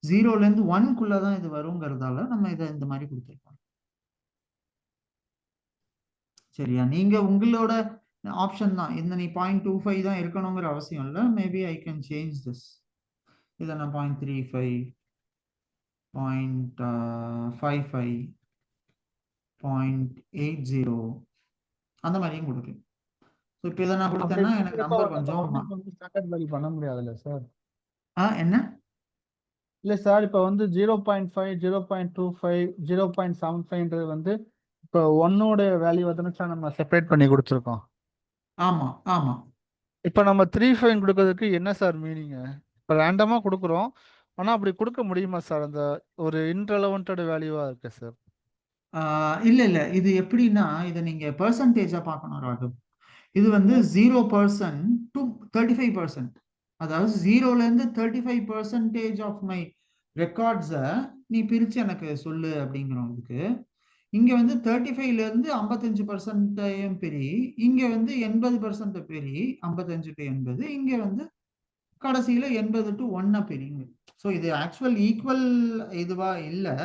0ல இருந்து 1க்குள்ளதான் இது வருங்கிறதால நம்ம இதை இந்த மாதிரி கொடுத்துருக்கோம். சரியா? நீங்க உங்களோட ஆப்ஷன் தான். இந்த நீ 0.25 தான் இருக்கணுங்கிற அவசியம் இல்லை. Maybe I can change this. இதை நான் 0.35, 0.55, 0.80 அந்த மாதிரியும் கொடுக்கலாம். ஸோ இப்போ இதை நான் கொடுத்தேன்னா எனக்கு நம்பர் கொஞ்சம் பண்ண முடியாதுல்ல சார்? என்ன இல்ல சார், இப்போ வந்து 0.5, 0.25, 0.75ன்றது வந்து இப்போ 1ஓட வேல்யூ தானே சார் நம்ம செப்பரேட் பண்ணி கொடுத்துருக்கோம். ஆமா ஆமா. இப்போ நம்ம 3.5 கொடுக்கறதுக்கு என்ன சார் மீனிங்? இப்போ ரேண்டமா கொடுக்குறோம், ஆனா அப்படி கொடுக்க முடியுமா சார்? அந்த ஒரு இன்ரெலவென்ட் வேல்யூவா இருக்கு சார். இல்ல இல்ல, இது எப்படின்னா இதை நீங்க பெர்சன்டேஜா பார்க்கணும் ராகு. இது வந்து 0% to 35%. அதாவது 0ல இருந்து 35% ஆஃப் மை ரெக்கார்ட்ஸை நீ பிரிச்சு எனக்கு சொல்லு அப்படிங்கிறவங்களுக்கு. இங்க வந்து 35ல இருந்து 55% பெரி, இங்க வந்து 80% பெரி, 55 to 80, இங்க வந்து கடைசியில 80 to 1 பெரிங்க. ஸோ இது ஆக்சுவல் ஈக்குவல் இதுவா இல்லை.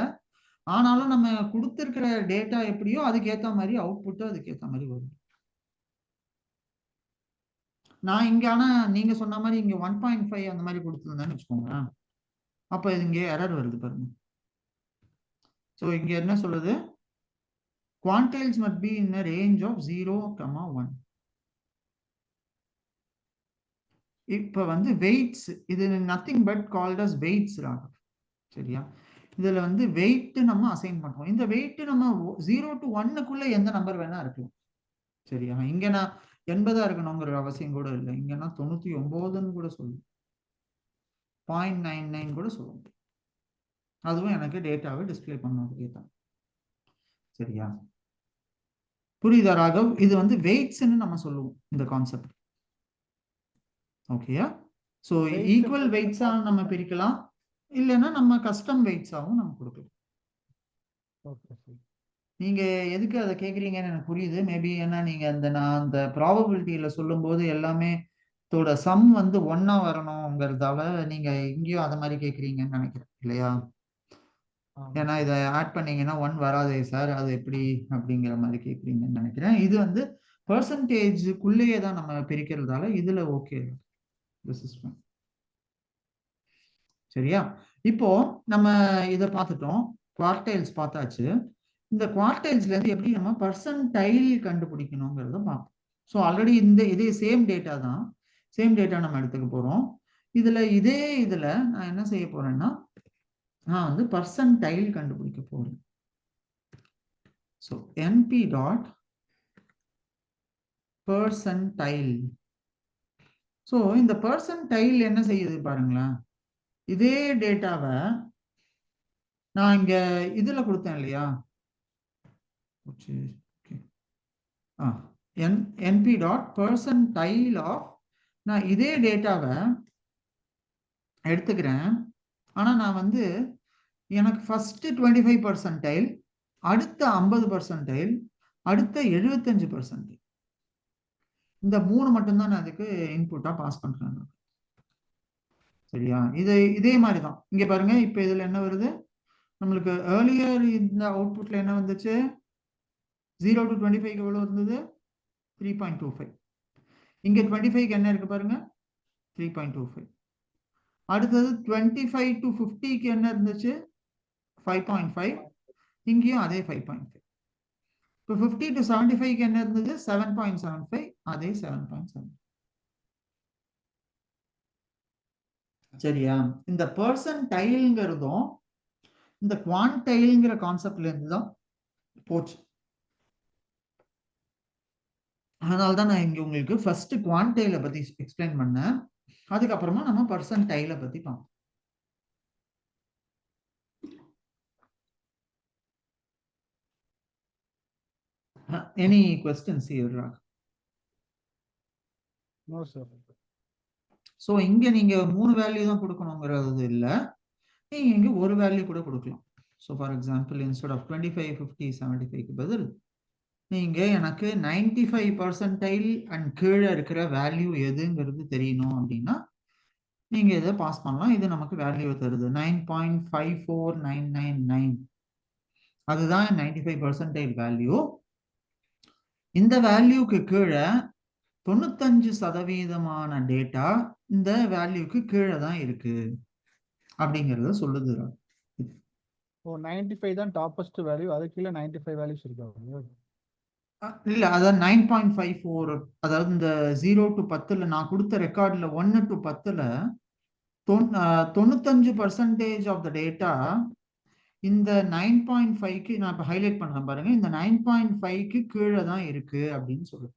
ஆனாலும் நம்ம கொடுத்துருக்கிற டேட்டா எப்படியோ அதுக்கேற்ற மாதிரி அவுட்புட்டும் அதுக்கேற்ற மாதிரி வரும். நான் இங்க ஆனா நீங்க சொன்ன மாதிரி இங்க 1.5 அந்த மாதிரி கொடுத்துருந்தேன்னு வச்சுக்கோங்க, அப்ப இங்க எரர் வருது பாருங்க. ஸோ இங்க என்ன சொல்லுது, quantiles must be in a range of 0, 1. இப்ப வந்து வெயிட்ஸ், இது nothing but called as weights Raghav. சரியா? இதுல வந்து வெயிட் நம்ம அசைன் பண்றோம். இந்த வெயிட் நம்ம 0 to 1க்குள்ள எந்த நம்பர் வேணா இருக்கலாம். சரியா? இங்க நான் 80 இருக்கணுங்கிற அவசியம் கூட இல்லை. இங்க நான் 99ன்னு கூட சொல்லுவேன், 0.99 கூட சொல்லுவேன். அதுவும் எனக்கு டேட்டாவை டிஸ்பிளே பண்ணதுக்கே தான். சரியா? புரியுதா ராகவ்? இது வந்து வெயிட்ஸ்ன்னு நம்ம சொல்லுவோம் இந்த கான்செப்ட். ஓகேயா? ஸோ ஈக்குவல் வெயிட்ஸா நம்ம பிரிக்கலாம், இல்லைன்னா நம்ம கஸ்டம் வெயிட்ஸாவும் நம்ம கொடுக்கலாம். நீங்க எதுக்கு அதை கேட்குறீங்கன்னு எனக்கு புரியுது. மேபி ஏன்னா நீங்க நான் அந்த ப்ராபபிலிட்டியில சொல்லும் போது எல்லாமே தோட சம் வந்து 1ஆ வரணுங்கிறதால நீங்க இங்கேயும் அதை மாதிரி கேட்குறீங்கன்னு நினைக்கிறேன் இல்லையா? ஏன்னா இதை ஆட் பண்ணீங்கன்னா 1 வராதே சார், அது எப்படி அப்படிங்கிற மாதிரி கேட்குறீங்கன்னு நினைக்கிறேன். இது வந்து பர்சன்டேஜுக்குள்ளேயே தான் நம்ம பிரிக்கிறதால இதுல ஓகே. This is fine. சரியா? இப்போ நம்ம இதை பார்த்துட்டோம், குவார்டைல்ஸ் பார்த்தாச்சு. இந்த குவார்டைல்ஸ்ல இருந்து எப்படி நம்ம பர்சன்டைல் கண்டுபிடிக்கணுங்கிறத பார்ப்போம். ஸோ ஆல்ரெடி இதே சேம் டேட்டா தான், சேம் டேட்டா நம்ம எடுத்துக்க போறோம். இதுல நான் என்ன செய்ய போறேன்னா, நான் வந்து பர்சன்டைல் கண்டுபிடிக்க போறேன். So np dot percentile. So இந்த பர்சன்டைல் என்ன செய்யுது பாருங்களேன். இதே டேட்டாவை நான் இங்க இதுல கொடுத்தேன் இல்லையா, np டாட் பர்சன்டைல் ஆஃப், நான் இதே டேட்டாவை எடுத்துக்கிறேன். ஆனா நான் வந்து எனக்கு ஃபர்ஸ்ட் 25%, அடுத்த 50%, அடுத்த 75%, இந்த 3 மட்டும்தான் நான் அதுக்கு இன்புட்டா பாஸ் பண்றேன். சரியா? இதே மாதிரி தான் இங்க பாருங்க. இப்ப இதுல என்ன வருது நம்மளுக்கு, ஏர்லியர் இந்த அவுட்புட்ல என்ன வந்துச்சு, 0 to 25 எவ்வளவு இருந்தது, 3.25. இங்க 25 என்ன இருக்கு பாருங்க, 3.25. அடுத்தது 25 to 50 என்ன இருந்துச்சு, 5.5. இங்கேயும் அதே 5.5. இப்போ 50 to 75 என்ன இருந்தது, 7.75. அதே 7.7. சரியா? இந்த பர்சன்டைல்ங்கிறதும் இந்த குவான்டைல்ங்கிற கான்செப்ட்ல இருந்து தான் போச்சு. அதனால்தான் நான் இங்க உங்களுக்கு ஃபர்ஸ்ட் குவான்டைல பத்தி எக்ஸ்பிளைன் பண்ணேன், அதுக்கப்புறமா நம்ம பர்சன்டைல பத்தி பார்ப்போம். Any questions here? No sir. So இங்க நீங்க 3 வேல்யூ தான் கொடுக்கணுங்கிறது இல்ல, நீங்க இங்க ஒரு வேல்யூ கூட கொடுக்கலாம். So for example instead of 25, 50, 75க்கு பதில் நீங்க எனக்கு 95% அண்ட் கீழே இருக்கிற வேல்யூ எதுங்கிறது தெரியணும் அப்படின்னா நீங்க இதை பாஸ் பண்ணலாம். இது நமக்கு வேல்யூ தருது 9.54999. அதுதான் 95% வேல்யூ. இந்த வேல்யூக்கு கீழே 95% டேட்டா இந்த வேல்யூக்கு கீழே தான் இருக்கு அப்படிங்கறத சொல்லுது. ஓ 95 தான் டாப்பஸ்ட் வேல்யூ, அதுக்கு கீழே 95 வேல்யூஸ் இருக்கா? இல்ல, அதாவது 9.54, அதாவது இந்த 0 to 10ல நான் கொடுத்த ரெக்கார்ட்ல 1 to 10ல 95% ஆஃப் த டேட்டா இந்த 9.5க்கு நான் இப்ப ஹைலைட் பண்றேன் பாருங்க, இந்த 9.5க்கு கீழே தான் இருக்கு அப்படின்னு சொல்லுது.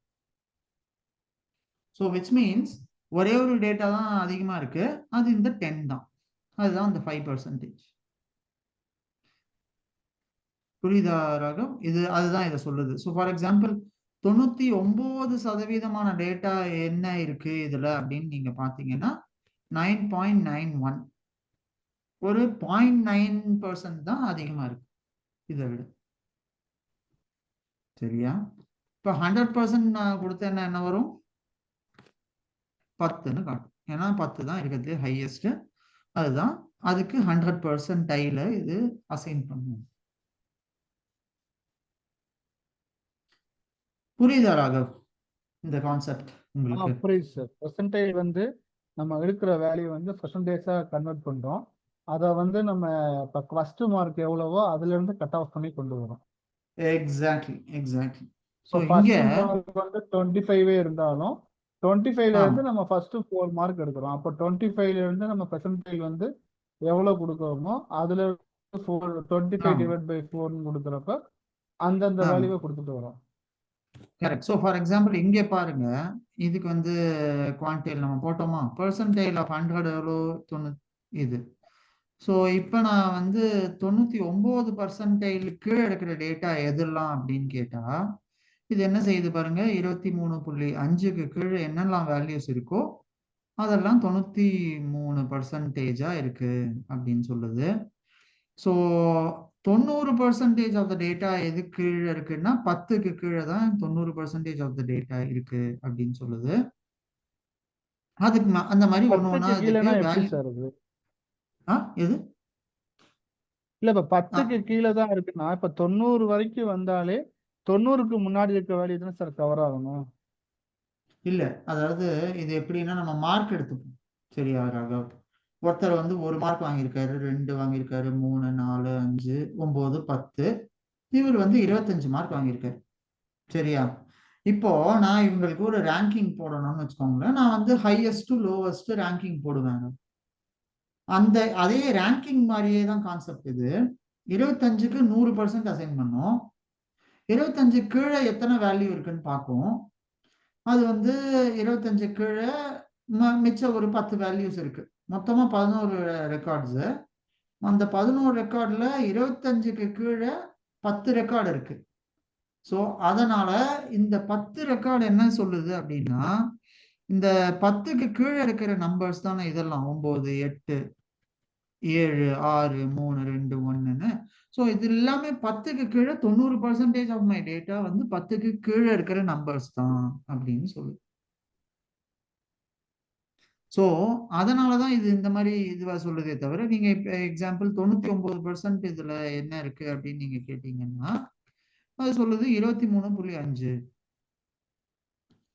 ஸோ விச் மீன்ஸ் ஒரே ஒரு டேட்டா தான் அதிகமா இருக்கு, அது இந்த 10 தான், அதுதான் இந்த 5%. புரியுதா ராகம்? அதுதான் இதை சொல்லுது. ஸோ ஃபார் எக்ஸாம்பிள் 99% டேட்டா என்ன இருக்கு இதுல அப்படின்னு நீங்க பாத்தீங்கன்னா 9.91, ஒரு 0.9% தான் அதிகமா இருக்கு இதை விட. சரியா? இப்ப 100% நான் கொடுத்தேன்னா என்ன வரும், 10ன்னு காட்டும். ஏன்னா 10 தான் இருக்கிறதுலே ஹையஸ்ட், அதுதான் அதுக்கு 100% இது அசைன் பண்ணும். புரியுதா ராகவ் இந்த கான்செப்ட் உங்களுக்கு? புரியுது சார். பெர்சன்டேஜ் வந்து நம்ம எடுக்கிற வேல்யூ வந்து பெர்சன்டேஜா கன்வெர்ட் பண்றோம். அதை வந்து நம்ம இப்போ ஃபர்ஸ்ட் மார்க் எவ்வளவோ அதுல இருந்து கட் ஆஃப் பண்ணி கொண்டு வரோம். எக்ஸாக்ட்லி. ஸோ இப்போ இங்க ஃபர்ஸ்ட் மார்க் வந்து 25 இருந்தாலும் 25ல இருந்து ஆமா நம்ம ஃபர்ஸ்ட் 4 மார்க் எடுக்கிறோம். அப்போ 25ல இருந்து நம்ம பெர்சன்டேஜ் வந்து எவ்வளவு கொடுக்குறோமோ அதுல 25 ஆமா டிவைட் பை 4 கொடுக்குறப்ப அந்தந்த ஆமா வேல்யூவை கொடுத்துட்டு வரோம். கரெக்ட். ஸோ ஃபார் எக்ஸாம்பிள் இங்கே பாருங்க, இதுக்கு வந்து குவான்டைல் நம்ம போட்டோமா, பர்சன்டைல் ஆஃப் 100 எவ்வளோ, 90 இது. ஸோ இப்போ நான் வந்து 99% கீழே இருக்கிற டேட்டா எதெல்லாம் அப்படின்னு கேட்டா இது என்ன செய்யுது பாருங்க, 23.5க்கு கீழே என்னெல்லாம் வேல்யூஸ் இருக்கோ அதெல்லாம் 93%-ஆ இருக்கு அப்படின்னு சொல்லுது. ஸோ 90% ஆஃப் த டேட்டா எது கீழே இருக்குன்னா 10க்கு கீழே தான் 90% ஆஃப் த டேட்டா இருக்கு அப்படின்னு சொல்லுது. அதுக்கு அந்த மாதிரி ஒன்று ஒன்றா 10க்கு இதுக்கு கீழேனா எப்படி வேல்யூ. சார் இது? எது இல்ல இப்ப 10க்கு கீழே தான் இருக்குன்னா இப்ப 90 வரைக்கும் வந்தாலே 90க்கு முன்னாடி இருக்க வேல்யூ தானே சார் கவர் ஆகணும். இல்ல, அதாவது இது எப்படின்னா நம்ம மார்க் எடுத்துப்போம். சரியா ராகவ்? ஒருத்தர் வந்து 1 மார்க் வாங்கியிருக்காரு, 2 வாங்கியிருக்காரு, 3, 4, 5, 9, 10. இவர் வந்து 25 மார்க் வாங்கியிருக்காரு. சரியா? இப்போ நான் இவங்களுக்கு ஒரு ரேங்கிங் போடணும்னு வச்சுக்கோங்களேன். நான் வந்து ஹையஸ்ட் டு லோவஸ்ட் ரேங்கிங் போடுவேன். அதே ரேங்கிங் மாதிரியே தான் கான்செப்ட் இது. 25க்கு 100% அசைன் பண்ணோம். 25 கீழே எத்தனை வேல்யூ இருக்குன்னு பார்க்கும். அது வந்து 25 கீழே மிச்சம் ஒரு 10 வேல்யூஸ் இருக்கு. மொத்தமா 11 ரெக்கார்ட்ஸ். அந்த 11 ரெக்கார்ட்ல 25க்கு கீழே 10 ரெக்கார்டு இருக்கு. ஸோ அதனால இந்த 10 ரெக்கார்டு என்ன சொல்லுது அப்படின்னா, இந்த 10க்கு கீழே இருக்கிற நம்பர்ஸ் தானே இதெல்லாம் 9, 8, 7, 6, 3, 2, 1ன்னு. ஸோ இது எல்லாமே 10க்கு கீழே 90% ஆஃப் மை டேட்டா வந்து 10க்கு கீழே இருக்கிற நம்பர்ஸ் தான் அப்படின்னு சொல்லுது. ஸோ அதனாலதான் இது இந்த மாதிரி இதுவா சொல்லுதே தவிர, நீங்க இப்ப எக்ஸாம்பிள் 99% இதுல என்ன இருக்கு அப்படின்னு நீங்க கேட்டீங்கன்னா, அது சொல்லுது 23.5.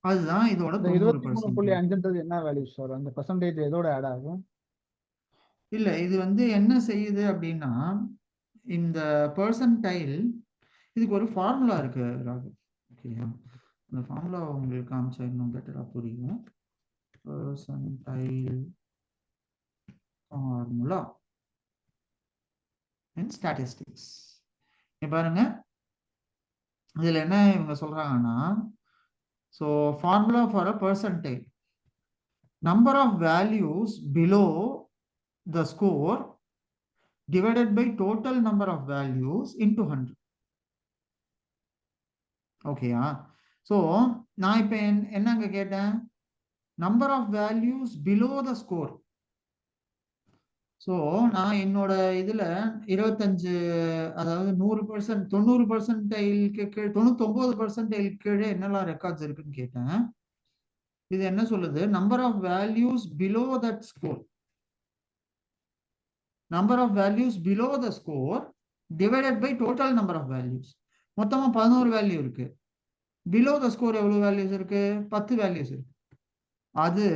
அதுதான் இதோட இந்த 90%. 23.5ன்றது என்ன வேல்யூ சார்? அந்த பெர்சன்டேஜ் எதோட ஆட் ஆகும்? இல்ல, இது வந்து என்ன செய்யுது அப்படின்னா, இந்த பெர்சன்டைல் இதுக்கு ஒரு ஃபார்முலா இருக்கு ராகு. ஓகேயா? அந்த ஃபார்முலா உங்களுக்கு காமிச்சா இன்னும் பெட்டரா புரியும். Percentile formula in statistics. பாருங்க, இதுல என்ன இவங்க சொல்றாங்கன்னா, so formula for a percentile, number of values below the score divided by total number of values into 100. ஓகேயா? ஸோ நான் இப்போ என்னங்க கேட்டேன், number of values below the score. So நான் என்னோட இதுல 25, அதாவது 100%, 90%க்கு கீழே 99% கீழே என்னெல்லாம் ரெக்கார்ட்ஸ் இருக்குன்னு கேட்டேன். இது என்ன சொல்லுது, number of values below that score, number of values below the score divided by total number of values. மொத்தமா 11 வேல்யூ இருக்கு. பிலோ த ஸ்கோர் எவ்வளவு வேல்யூஸ் இருக்கு? 10 வேல்யூஸ் இருக்கு. அது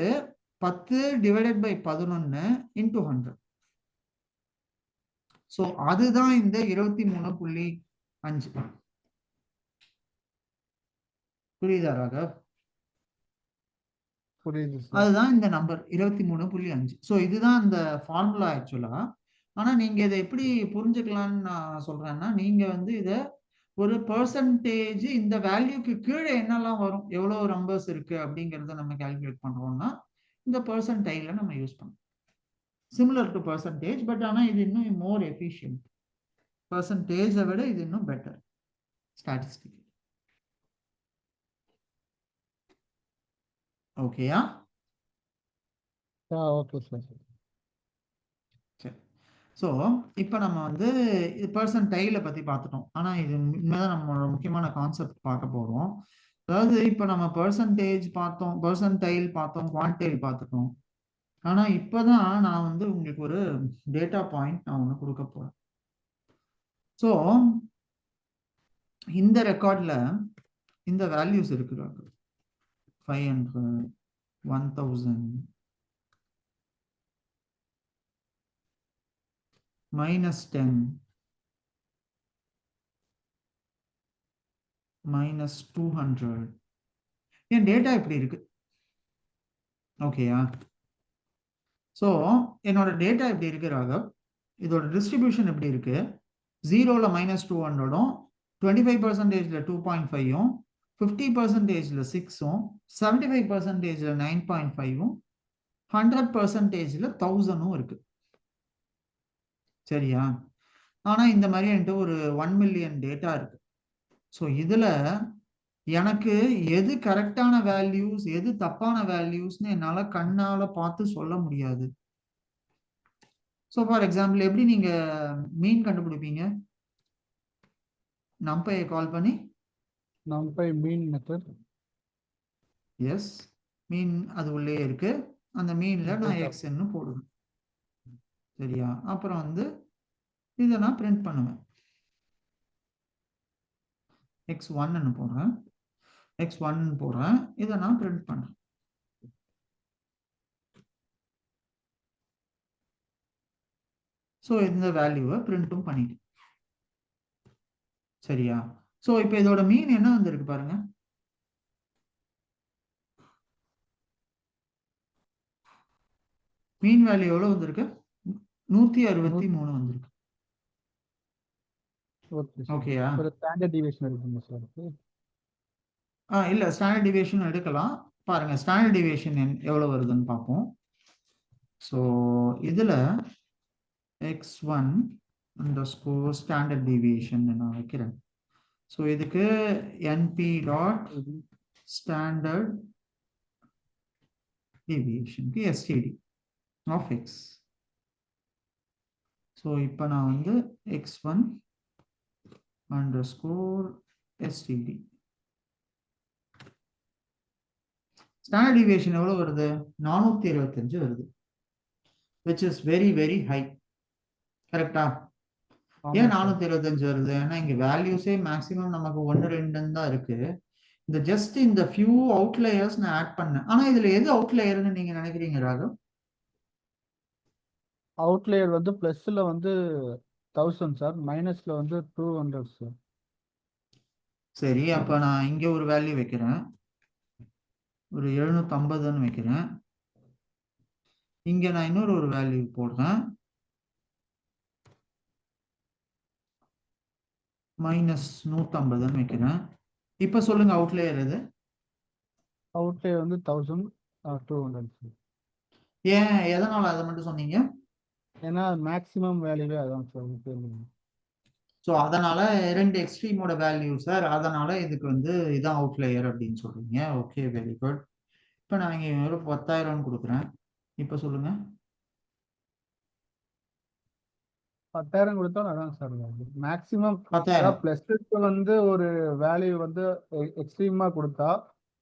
10 டிவைடட் பை 11 இன்டூ 100. ஸோ அதுதான் இந்த 23.5. புரியுதா ராகவ்? புரியுது சார். அதுதான் இந்த நம்பர் 23.5. ஸோ இதுதான் இந்த ஃபார்முலா ஆக்சுவலா. ஆனா நீங்க இதை எப்படி புரிஞ்சுக்கலாம்னு நான் சொல்றேன்னா, நீங்க வந்து இதை ஒரு பெர்சன்டேஜ் இந்த வேல்யூக்கு கீழே என்னெல்லாம் வரும், எவ்வளவு நம்பர்ஸ் இருக்கு அப்படிங்கிறத நம்ம கால்குலேட் பண்றோம்னா இந்த பெர்சன்டைல நம்ம யூஸ் பண்ணோம். சிமிலர் டு பெர்சன்டேஜ், பட் ஆனா இது இன்னும் மோர் எஃபிஷியன்ட். பெர்சன்டேஜை விட இது இன்னும் பெட்டர் ஸ்டாட்டிஸ்டிக். ஓகேயா? Okay sir. சரி. ஸோ இப்போ நம்ம வந்து பெர்சன்டைலை பத்தி பார்த்துட்டோம். ஆனா இது உண்மைதான் நம்மளோட முக்கியமான கான்செப்ட் பார்க்க போறோம். அதாவது இப்போ நம்ம பெர்சன்டேஜ் பார்த்தோம், பெர்சன்டைல் பார்த்தோம், குவான்டைல் பார்த்துட்டோம். ஆனா இப்பதான் நான் வந்து உங்களுக்கு ஒரு டேட்டா பாயிண்ட் நான் ஒன்று கொடுக்க போறேன். ஸோ இந்த ரெக்கார்ட்ல இந்த வேல்யூஸ் இருக்கிறாங்க, 500, 1000, -10, -200. என் டேட்டா இப்படி இருக்கு. ஓகேயா? ஸோ என்னோட டேட்டா எப்படி இருக்கு ராகவ்? இதோட டிஸ்ட்ரிபியூஷன் எப்படி இருக்கு? 0ல -200, 25%ல 2.5, 50%ல 6, 75%ல 9.5, 100%ல 1000 இருக்கு. சரியா? ஆனா இந்த மாதிரி என்கிட்ட ஒரு 1 மில்லியன் டேட்டா இருக்கு. ஸோ இதுல எனக்கு எது கரெக்டான வேல்யூஸ், எது தப்பான வேல்யூஸ்னு என்னால கண்ணால பார்த்து சொல்ல முடியாது. ஸோ ஃபார் எக்ஸாம்பிள் எப்படி நீங்க மீன் கண்டுபிடிப்பீங்க? நம்பையை கால் பண்ணி நம்பை மீன் மெத்தட். எஸ், மீன் அது உள்ளே இருக்கு. அந்த மீன்ல நான் எக்ஸ்ன்னு போடுவேன். சரியா? அப்புறம் வந்து இதை நான் பிரிண்ட் பண்ணுவேன். x1 போடுறேன், x1 போடுறேன், இதை நான் பிரிண்ட் பண்றேன். ஸோ இந்த வேல்யூவை பிரிண்ட்டும் பண்ணிட்டேன். சரியா? ஸோ இப்போ இதோட மீன் என்ன வந்திருக்கு பாருங்க. மீன் வேல்யூ எவ்வளவு வந்திருக்கு? 163 வந்திருக்கு. ஓகேயா? ஒரு ஸ்டாண்டர்ட் டிவியேஷன் இருக்குங்க சார். இல்ல ஸ்டாண்டர்ட் டிவியேஷன் எடுக்கலாம். பாருங்க ஸ்டாண்டர்ட் டிவியேஷன் எவ்வளவு வருதுன்னு பார்ப்போம். ஸோ இதுல x1 underscore ஸ்டாண்டர்ட் டிவியேஷன் நான் வைக்கிறேன். ஸோ இதுக்கு np டாட் ஸ்டாண்டர்ட் டிவியேஷனுக்கு std of x. ஸோ இப்போ நான் வந்து x1 underscore std standard deviation எவ்வளவு வருது? 425 வருது, which is very very high. கரெக்டா? ஏன் 425 வருது? ஏன்னா இங்க வேல்யூஸே மேக்ஸிமம் நமக்கு 1 2 தான் இருக்கு. இந்த ஜஸ்ட் இந்த ஃபியூ அவுட்லயர்ஸ் நான் ஆட் பண்ணேன். ஆனா இதுல எது அவுட்லயர்னு நீங்க நினைக்கிறீங்க ராகவ்? அவுட்லேயர் வந்து பிளஸ்ல வந்து 1000 சார், மைனஸ்ல வந்து 200 சார். சரி, அப்ப நான் இங்க ஒரு வேல்யூ வைக்கிறேன், ஒரு 750ன்னு வைக்கிறேன். இங்க நான் இன்னொரு ஒரு வேல்யூ போடுறேன், -150ன்னு வைக்கிறேன். இப்ப சொல்லுங்க அவுட்லேயர் எது? அவுட்லேயர் வந்து 1200 சார். ஏன் எதனால அதை மட்டும் சொன்னீங்க? ஏன்னா மேக்ஸிமம் வேல்யூவே அதான் சார். ஸோ அதனால 2 எக்ஸ்ட்ரீமோட வேல்யூ சார், அதனால இதுக்கு வந்து இதான் அவுட்லேயர் அப்படின்னு சொல்றீங்க. Okay, very good. இப்போ நான் இங்கே ஒரு 10,000 கொடுக்குறேன். இப்போ சொல்லுங்க. 10,000 கொடுத்தா அதான் சார் மேக்ஸிமம். 10,000 பிளஸ்க்கு வந்து ஒரு வேல்யூ வந்து எக்ஸ்ட்ரீமா கொடுத்தா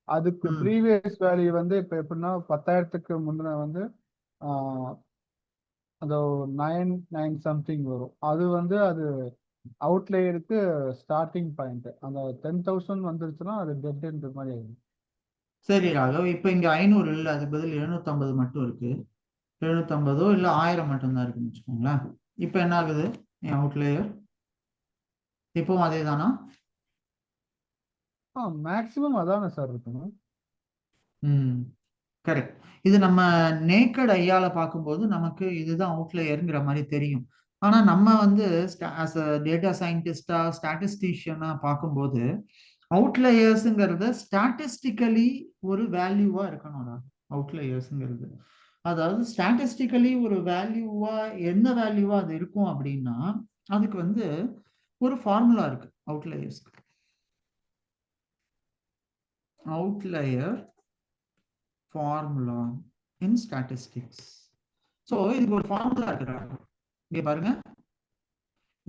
அதுக்கு ப்ரீவியஸ் வேல்யூ வந்து இப்போ எப்படின்னா 10,000க்கு முந்தின வந்து அந்த 9 சம்திங் வரும். அது வந்து அது அவுட்லேயருக்கு ஸ்டார்டிங் பாயிண்ட். அந்த 10,000 வந்துருச்சுன்னா அது டெட்ன்ற மாதிரி ஆயிடும். சரி ராகவ், இப்போ இங்க 500 இல்லை, அதுக்கு பதில் 750 மட்டும் இருக்கு. 750 இல்லை 1000 மட்டும்தான் இருக்குன்னு வச்சுக்கோங்களேன். இப்போ என்ன ஆகுது என் அவுட்லேயர்? இப்பவும் அதே தானா? மேக்ஸிமம் அதானே சார் இருக்கணும். கரெக்ட். இது நம்ம நேக்கட் ஐயால பார்க்கும்போது நமக்கு இதுதான் அவுட்லேயருங்கிற மாதிரி தெரியும். ஆனா நம்ம வந்து ஆஸ் அ டேட்டா சயின்டிஸ்டா ஸ்டாட்டிஸ்டிஷியனா பார்க்கும்போது அவுட்லேயர்ஸுங்கிறத ஸ்டாட்டிஸ்டிக்கலி ஒரு வேல்யூவா இருக்கணும். அவுட்லேயர்ஸுங்கிறது அதாவது ஸ்டாட்டிஸ்டிக்கலி ஒரு வேல்யூவா, என்ன வேல்யூவா அது இருக்கும் அப்படின்னா அதுக்கு வந்து ஒரு ஃபார்முலா இருக்கு அவுட்லேயர்ஸ்க்கு. Outlier formula in statistics. So இதுக்கு ஒரு ஃபார்முலா இருக்கிறாங்க. இங்க பாருங்க,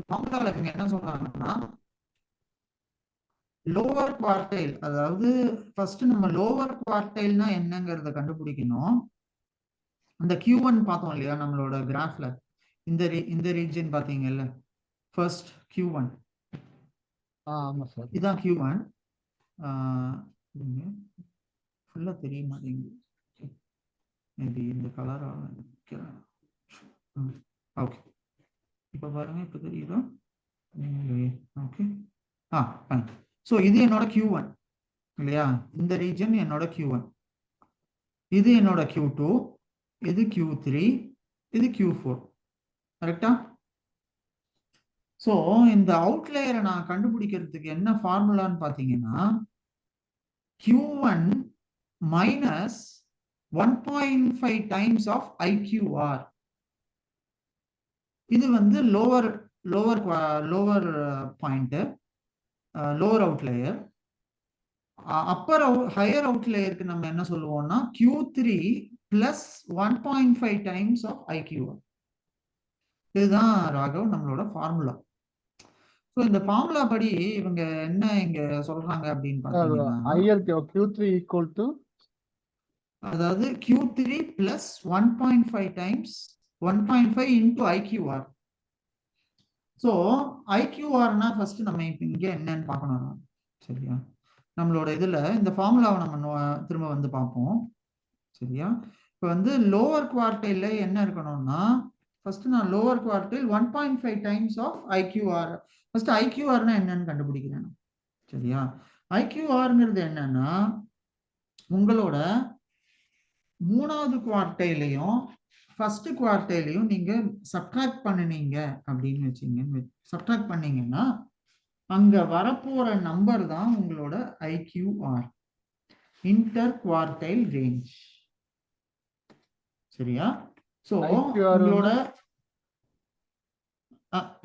ஃபார்முலால இவங்க என்ன சொல்றாங்கன்னா லோவர் குவார்டைல், அதாவது ஃபர்ஸ்ட் நம்ம லோவர் குவார்டைல்னா என்னங்கிறத கண்டுபிடிக்கணும். அந்த Q1 பார்த்தோம் இல்லையா நம்மளோட கிராஃப்ல, இந்த ரீஜன் பாத்தீங்கல்ல, ஃபர்ஸ்ட் Q1. ஆமா சார், இதான் Q1. ஃபுல்லா தெரிய மாட்டேங்குது, மேபி இந்த கலரா. ஓகே, இப்போ பாருங்க, இப்போ தெரியுதா? Okay, fine. ஸோ இது என்னோட Q1 இல்லையா? இந்த ரீஜன் என்னோட Q1, இது என்னோட Q2, இது Q3, இது Q4. கரெக்டா? ஸோ இந்த அவுட்லேயரை நான் கண்டுபிடிக்கிறதுக்கு என்ன ஃபார்முலான்னு பார்த்தீங்கன்னா Q1 minus 1.5 times of IQR. இது வந்து lower point, lower outlier. Higher அவுட்லேயருக்கு நம்ம என்ன சொல்லுவோம்னா Q3 plus 1.5 times of IQR. இதுதான் ராகவ் நம்மளோட ஃபார்முலா. ஸோ இந்த ஃபார்முலா படி இவங்க என்ன இங்க சொல்றாங்க அப்படின்னு பார்த்தீங்கன்னா Q3 equal to, அதாவது Q3 plus 1.5 times 1.5 into IQR. So ஐக்யூஆர்னா ஃபர்ஸ்ட் நம்ம இப்போ இங்கே என்னன்னு பார்க்கணும். சரியா, நம்மளோட இதுல இந்த ஃபார்முலாவை நம்ம திரும்ப வந்து பார்ப்போம். சரியா, இப்போ வந்து லோவர் குவார்டைல என்ன இருக்கணும்னா ஃபர்ஸ்ட் நான் lower quartile 1.5 times of IQR. First ஐக்யூஆர்னா என்னன்னு கண்டுபிடிக்கிறேன். சரியா, ஐக்யூஆர்ங்கிறது என்னன்னா உங்களோட மூணாவது குவார்டைலையும் ஃபர்ஸ்ட் குவார்டைலையும் நீங்க சப்ட்ராக்ட் பண்ணினீங்க அப்படின்னு வச்சீங்க. சப்ட்ராக்ட் பண்ணீங்கன்னா அங்க வரப்போற நம்பர் தான் உங்களோட ஐக்யூஆர், இன்டர் குவார்டைல் ரேஞ்ச். சரியா, சோ உங்களோட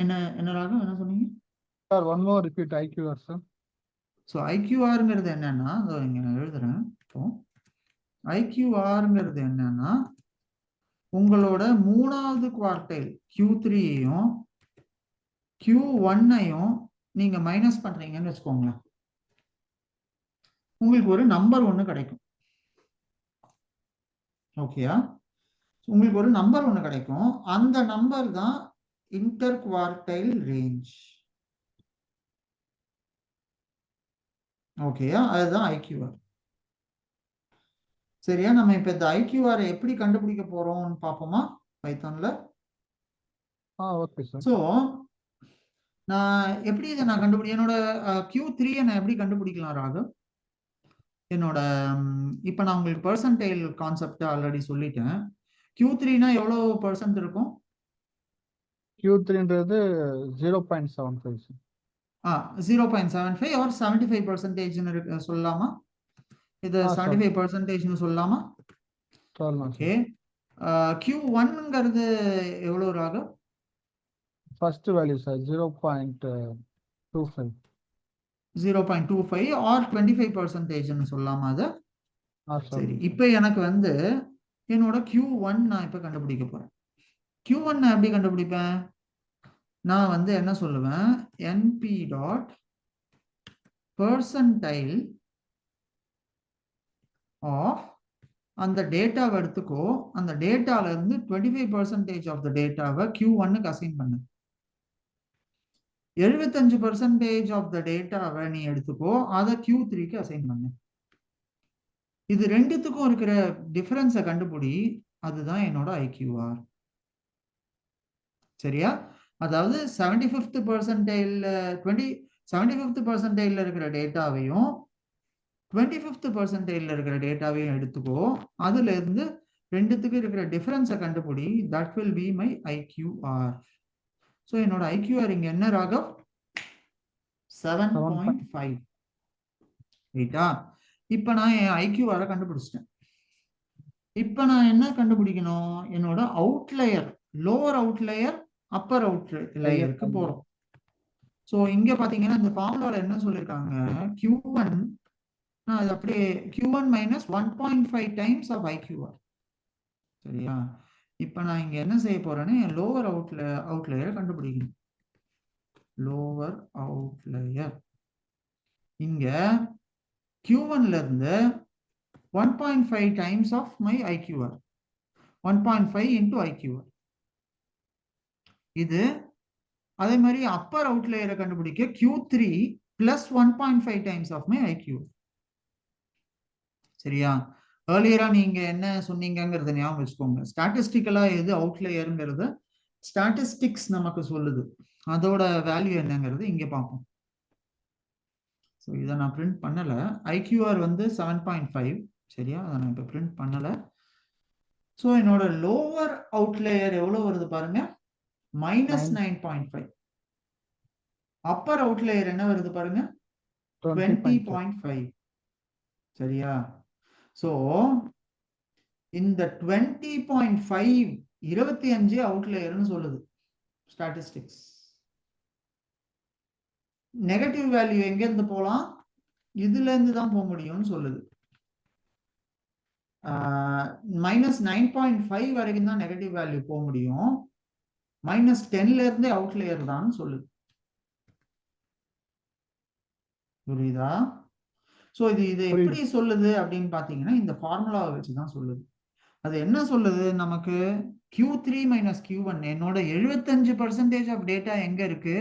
என்ன ராகம் என்ன சொன்னீங்க sir? One more repeat IQR sir. So ஐக்யூஆர்ங்கிறது என்னன்னா இங்க நான் எழுதுறேன். இப்போ ஐக்யூஆர்ங்கிறது என்னன்னா உங்களோட மூணாவது குவார்டைல் Q3யையும் Q1ஐயும் நீங்க மைனஸ் பண்றீங்கன்னு வச்சுக்கோங்களேன், உங்களுக்கு ஒரு நம்பர் ஒண்ணு கிடைக்கும். ஓகேயா, உங்களுக்கு ஒரு நம்பர் ஒண்ணு கிடைக்கும். அந்த நம்பர் தான் இன்டர் குவார்டைல் ரேஞ்ச். ஓகேயா, அதுதான் ஐக்யூஆர். சரியா, நம்ம இப்ப இந்த ஐக்யூஆர் எப்படி கண்டுபிடிக்க போறோம்னு பாப்போமா பைத்தான்ல? Okay sir. சோ நான் எப்படி இதை நான் என்னோட Q3 நான் எப்படி கண்டுபிடிக்கலாம் ராகவ்? என்னோட இப்ப நான் உங்களுக்கு பெர்சன்டைல் கான்செப்ட் ஆல்ரெடி சொல்லிட்டேன். Q3னா எவ்வளவு பெர்சன்ட் இருக்கும்? Q3ன்றது 0.75 சார். 0.75 or 75% சொல்லலாமா? இது 75% சொல்லலாமா? ஓகே, Q1ங்கிறது எவ்வளவு Raghav? First value sir 0.25. 0.25 or 25% சொல்லலாமா அத? சரி, இப்போ எனக்கு வந்து என்னோட Q1 நான் இப்ப கண்டுபிடிக்க போறேன். Q1 நான் எப்படி கண்டுபிடிப்பேன்? நான் வந்து என்ன சொல்லுவேன், np டாட் பெர்சன்டைல் ஆஃப் அந்த டேட்டாவை எடுத்துக்கோ, அந்த டேட்டால இருந்து 25% ஆஃப் த டேட்டாவை Q1க்கு அசைன் பண்ணு. 75% ஆஃப் த டேட்டாவை நீ எடுத்துக்கோ, அதை Q3க்கு அசைன் பண்ணு. இது ரெண்டுத்துக்கும் இருக்கிற டிஃபரன்ஸை கண்டுபிடி, அதுதான் என்னோட ஐக்யூஆர். சரியா, அதாவது 75th பர்சன்டைல்ல இருக்கிற டேட்டாவையும் 25th பர்சன்டைல்ல இருக்கிற டேட்டாவையும் எடுத்துக்கோ, அதுல இருந்து ரெண்டுத்துக்கு இருக்கிற டிஃபரன்ஸை கண்டுபிடி, that will be my IQR. So என்னோட ஐக்யூஆர் இங்க என்ன ராகவ்? 7.5. ரைட்டா, இப்ப நான் என் ஐக்யூஆரை கண்டுபிடிச்சிட்டேன். இப்ப நான் என்ன கண்டுபிடிக்கணும்? என்னோட அவுட்லேயர், லோவர் அவுட்லேயர் அப்பர் அவுட்லேயருக்கு போறோம். ஸோ இங்க பாத்தீங்கன்னா இந்த ஃபார்முலால என்ன சொல்லியிருக்காங்க, Q1 அது அப்படியே Q1 minus 1.5 times of IQR. சரியா, இப்ப நான் இங்க என்ன செய்ய போறேன்னு லோவர் அவுட்லேயர் கண்டுபிடிக்கணும். லோவர் அவுட்லேயர் இங்க Q1ல இருந்து 1.5 times of my IQR, 1.5 into IQR. இது அதே மாதிரி அப்பர் அவுட்லேயரை கண்டுபிடிக்க Q3 plus 1.5 times of my IQR. சரியா, ஏர்லியரா நீங்க என்ன சொன்னீங்கிறத ஞாபகம் வச்சுக்கோங்க. ஸ்டாட்டிஸ்டிக்கலா எது அவுட்லேயருங்கிறத ஸ்டாட்டிஸ்டிக்ஸ் நமக்கு சொல்லுது, அதோட வேல்யூ என்னங்கிறது இங்க பார்ப்போம். ஸோ இதை நான் பிரிண்ட் பண்ணல. ஐக்யூஆர் வந்து 7.5. சரியா, அதை நான் இப்போ பிரிண்ட் பண்ணல. ஸோ என்னோட லோவர் அவுட்லேயர் எவ்வளவு வருது பாருங்க, -9.5. அப்பர் அவுட்லேயர் என்ன வருது பாருங்க, 20.5. சரியா, சோ இந்த 20.5 25 அவுட்லேயர்னு சொல்லுது ஸ்டாட்டிஸ்டிக்ஸ். நெகட்டிவ் வேல்யூ எங்க இருந்து போலாம், இதுல இருந்து தான் போக முடியும்னு சொல்லுது. -9.5 வரைக்கும் தான் நெகட்டிவ் வேல்யூ போக முடியும், -10ல இருந்து அவுட்லேயர் தான் சொல்லுது. புரியுதா? சோ இது எப்படி சொல்லுது அப்படின்னு பாத்தீங்கன்னா இந்த ஃபார்முலாவை வச்சுதான் சொல்லுது. அது என்ன சொல்லுது நமக்கு, Q3 minus Q1 என்னோட 75% ஆஃப் டேட்டா எங்க இருக்கு,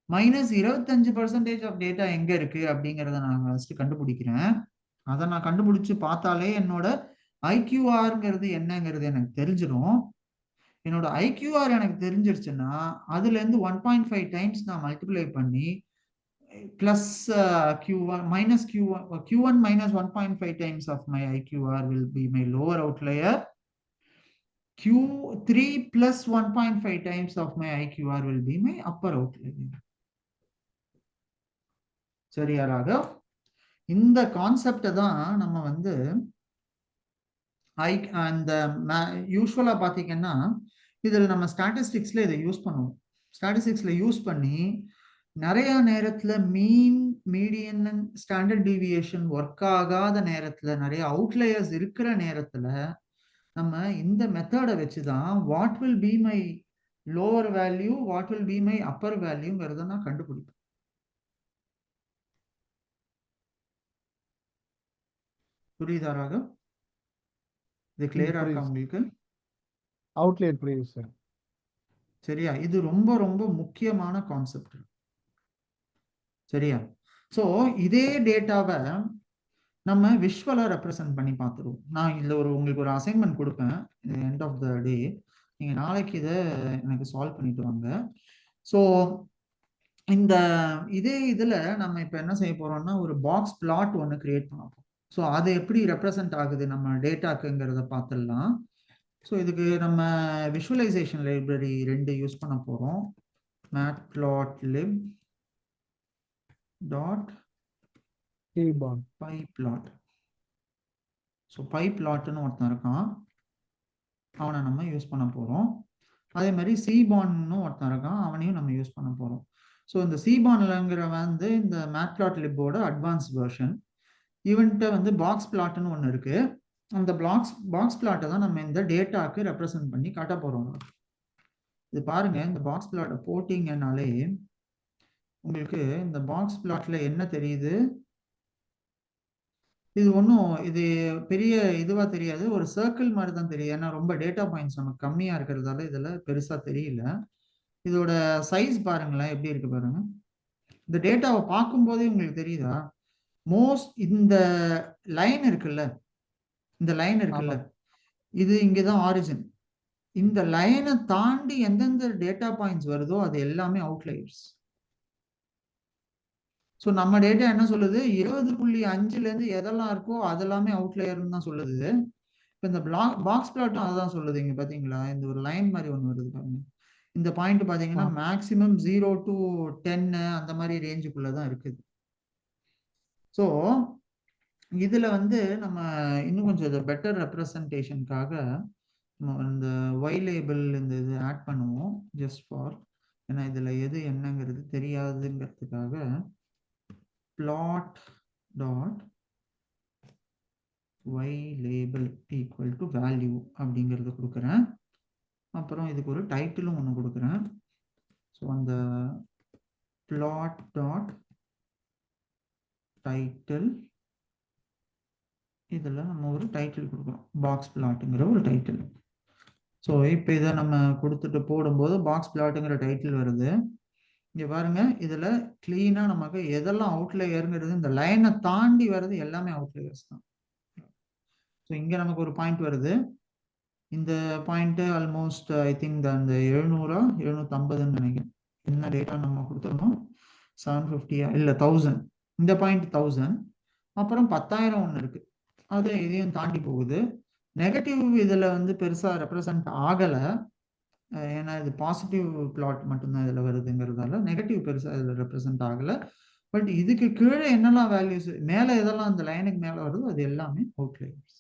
மைனஸ் 25% ஆஃப் டேட்டா எங்க இருக்கு அப்படிங்கிறத நான் ஃபர்ஸ்ட் கண்டுபிடிக்கிறேன். அதை நான் கண்டுபிடிச்சு பார்த்தாலே என்னோட ஐக்யூஆர்ங்கிறது என்னங்கிறது எனக்கு தெரிஞ்சிடும். என்னோட ஐக்யூஆர் எனக்கு தெரிஞ்சிருச்சுன்னா அதுல இருந்து 1.5 டைம்ஸ் நான் மல்டிப்ளை பண்ணி plus Q1 minus Q1 minus 1.5 times of my IQR will be my lower outlier. Q3 plus 1.5 times of my IQR will be my upper outlier. சரியா ராகவ்? இந்த கான்செப்டை தான் நம்ம வந்து அந்த யூஸ்வலா பாத்தீங்கன்னா இதுல நம்ம ஸ்டாட்டிஸ்டிக்ஸ்ல இதை யூஸ் பண்ணுவோம். ஸ்டாட்டிஸ்டிக்ஸ்ல யூஸ் பண்ணி நிறைய நேரத்துல மீன், மீடியன், ஸ்டாண்டர்ட் டீவியேஷன் ஒர்க் ஆகாத நேரத்துல, நிறைய அவுட்லயர்ஸ் இருக்கிற நேரத்துல நம்ம இந்த மெத்தடை வச்சுதான் what will be my lower value, what will be my upper வேல்யூங்கிறத நான் கண்டுபிடிப்பேன். புரியுதா ராகவ்? இது கிளியரா இருக்கா உங்களுக்கு? அவுட்லையர் புரியுது சார். சரியா? இது ரொம்ப ரொம்ப முக்கியமான கான்செப்ட். சரியா? சோ இதே டேட்டாவை நம்ம விஷுவலா ரெப்ரசென்ட் பண்ணி பார்த்துருவோம். நான் இதுல உங்களுக்கு ஒரு அசைன்மெண்ட் கொடுப்பேன் எண்ட் ஆஃப் த டே. நீங்க நாளைக்கு இதை எனக்கு சால்வ் பண்ணிட்டு வாங்க. ஸோ இந்த இதுல நம்ம இப்ப என்ன செய்ய போறோம்னா ஒரு பாக்ஸ் பிளாட் ஒன்று கிரியேட் பண்ண போறோம். ஸோ அது எப்படி ரெப்ரசென்ட் ஆகுது நம்ம டேட்டாக்குங்கிறத பார்த்துடலாம். ஸோ இதுக்கு நம்ம விஷுவலைசேஷன் லைப்ரரி 2 யூஸ் பண்ண போறோம். matplotlib dot pyplot. ஸோ pyplotன்னு ஒருத்தன் இருக்கான், அவனை நம்ம யூஸ் பண்ண போறோம். அதே மாதிரி cbon ஒருத்தன் இருக்கான், அவனையும் நம்ம யூஸ் பண்ண போறோம். ஸோ இந்த cbonங்கிற வந்து இந்த matplotlibோட அட்வான்ஸ் வெர்ஷன். இவன்கிட்ட வந்து பாக்ஸ் பிளாட்னு ஒன்று இருக்கு. அந்த பாக்ஸ் பிளாட்டை தான் நம்ம இந்த டேட்டாக்கு ரெப்ரசென்ட் பண்ணி காட்ட போறோம். இது பாருங்க, இந்த பாக்ஸ் பிளாட்டை போட்டீங்கன்னாலே உங்களுக்கு இந்த பாக்ஸ் பிளாட்ல என்ன தெரியுது? இது ஒன்றும் இது பெரிய இதுவா தெரியாது, ஒரு சர்க்கிள் மாதிரி தான் தெரியும். ஏன்னா ரொம்ப டேட்டா பாயிண்ட்ஸ் நமக்கு கம்மியா இருக்கிறதால இதுல பெருசா தெரியல. இதோட சைஸ் பாருங்களேன் எப்படி இருக்கு பாருங்க. இந்த டேட்டாவை பார்க்கும் போதே உங்களுக்கு தெரியுதா? இந்த லைன் இருக்குல்ல, இந்த லைன் இருக்குல்ல, இது இங்கதான் ஆரிஜின். இந்த லைனை தாண்டி எந்தெந்த டேட்டா பாயிண்ட்ஸ் வருதோ அது எல்லாமே அவுட்லையர்ஸ். ஸோ நம்ம டேட்டா என்ன சொல்லுது? 20.5ல இருந்து எதெல்லாம் இருக்கோ அதெல்லாமே அவுட்லையர்னு தான் சொல்லுது. இப்போ இந்த பாக்ஸ் பிளாட்டும் அதுதான் சொல்லுது. இங்க பாத்தீங்களா, இந்த ஒரு லைன் மாதிரி ஒன்று வருது பாருங்க. இந்த பாயிண்ட் பாத்தீங்கன்னா மேக்சிமம் 0 to 10 அந்த மாதிரி ரேஞ்சுக்குள்ளதான் இருக்குது. ஸோ இதுல வந்து நம்ம இன்னும் கொஞ்சம் பெட்டர் ரெப்ரசன்டேஷனுக்காக நம்ம இந்த ஒய் லேபிள் இந்த இது ஆட் பண்ணுவோம். ஜஸ்ட் ஃபார், ஏன்னா இதுல எது என்னங்கிறது தெரியாதுங்கிறதுக்காக plot dot y label equal to value அப்படிங்கிறது கொடுக்குறேன். அப்புறம் இதுக்கு ஒரு டைட்டிலும் ஒன்று கொடுக்குறேன். ஸோ அந்த plot dot title, இதில் நம்ம ஒரு டைட்டில் கொடுக்குறோம், பாக்ஸ் பிளாட்டுங்கிற ஒரு டைட்டில். ஸோ இப்போ இதை நம்ம கொடுத்துட்டு போடும்போது பாக்ஸ் பிளாட்டுங்கிற டைட்டில் வருது. இங்க பாருங்க, இதுல கிளீனா நமக்கு எதெல்லாம் அவுட்லையர்ங்கிறது, இந்த லைனை தாண்டி வருது எல்லாமே அவுட்லையர்ஸ் தான். ஸோ இங்க நமக்கு ஒரு பாயிண்ட் வருது. இந்த பாயிண்ட் ஆல்மோஸ்ட் ஐ திங்க் அந்த 750ன்னு நினைக்கிறேன். என்ன டேட்டா நம்ம கொடுத்துருந்தோம்? 750 இல்ல 1000. இந்த பாயிண்ட் 1000. அப்புறம் 10,000 ஒன்று இருக்கு, அது இதையும் தாண்டி போகுது. நெகட்டிவ் இதுல வந்து பெருசா ரெப்ரசன்ட் ஆகல, ஏன்னா இது பாசிட்டிவ் பிளாட் மட்டும்தான் இதுல வருதுங்கிறதால நெகட்டிவ் பெருசா இதுல ரெப்ரசன்ட் ஆகல. பட் இதுக்கு கீழே என்னெல்லாம் வேல்யூஸ் மேல எதெல்லாம் அந்த லைனுக்கு மேல வருதோ அது எல்லாமே அவுட்லையர்ஸ்.